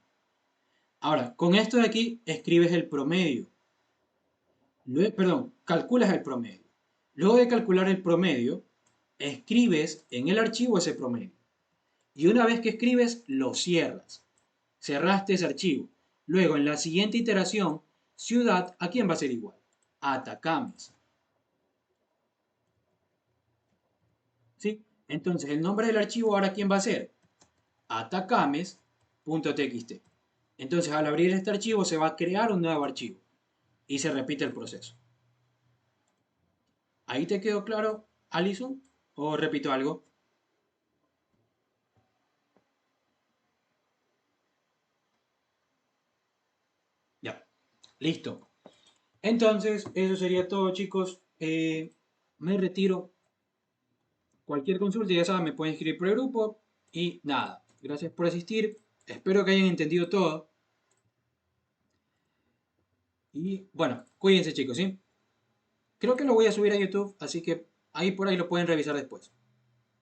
S1: Ahora, con esto de aquí escribes el promedio. Perdón, calculas el promedio. Luego de calcular el promedio, escribes en el archivo ese promedio. Y una vez que escribes, lo cierras. Cerraste ese archivo. Luego, en la siguiente iteración, ciudad, ¿a quién va a ser igual? A Atacames. ¿Sí? Entonces, el nombre del archivo ahora, ¿quién va a ser? Atacames.txt. Entonces, al abrir este archivo, se va a crear un nuevo archivo. Y se repite el proceso. ¿Ahí te quedó claro, Alison? ¿O repito algo? Ya. Listo. Entonces, eso sería todo, chicos. Me retiro. Cualquier consulta, ya saben, me pueden escribir por el grupo. Y nada, gracias por asistir. Espero que hayan entendido todo. Y bueno, cuídense, chicos, ¿sí? Creo que lo voy a subir a YouTube, así que ahí por ahí lo pueden revisar después.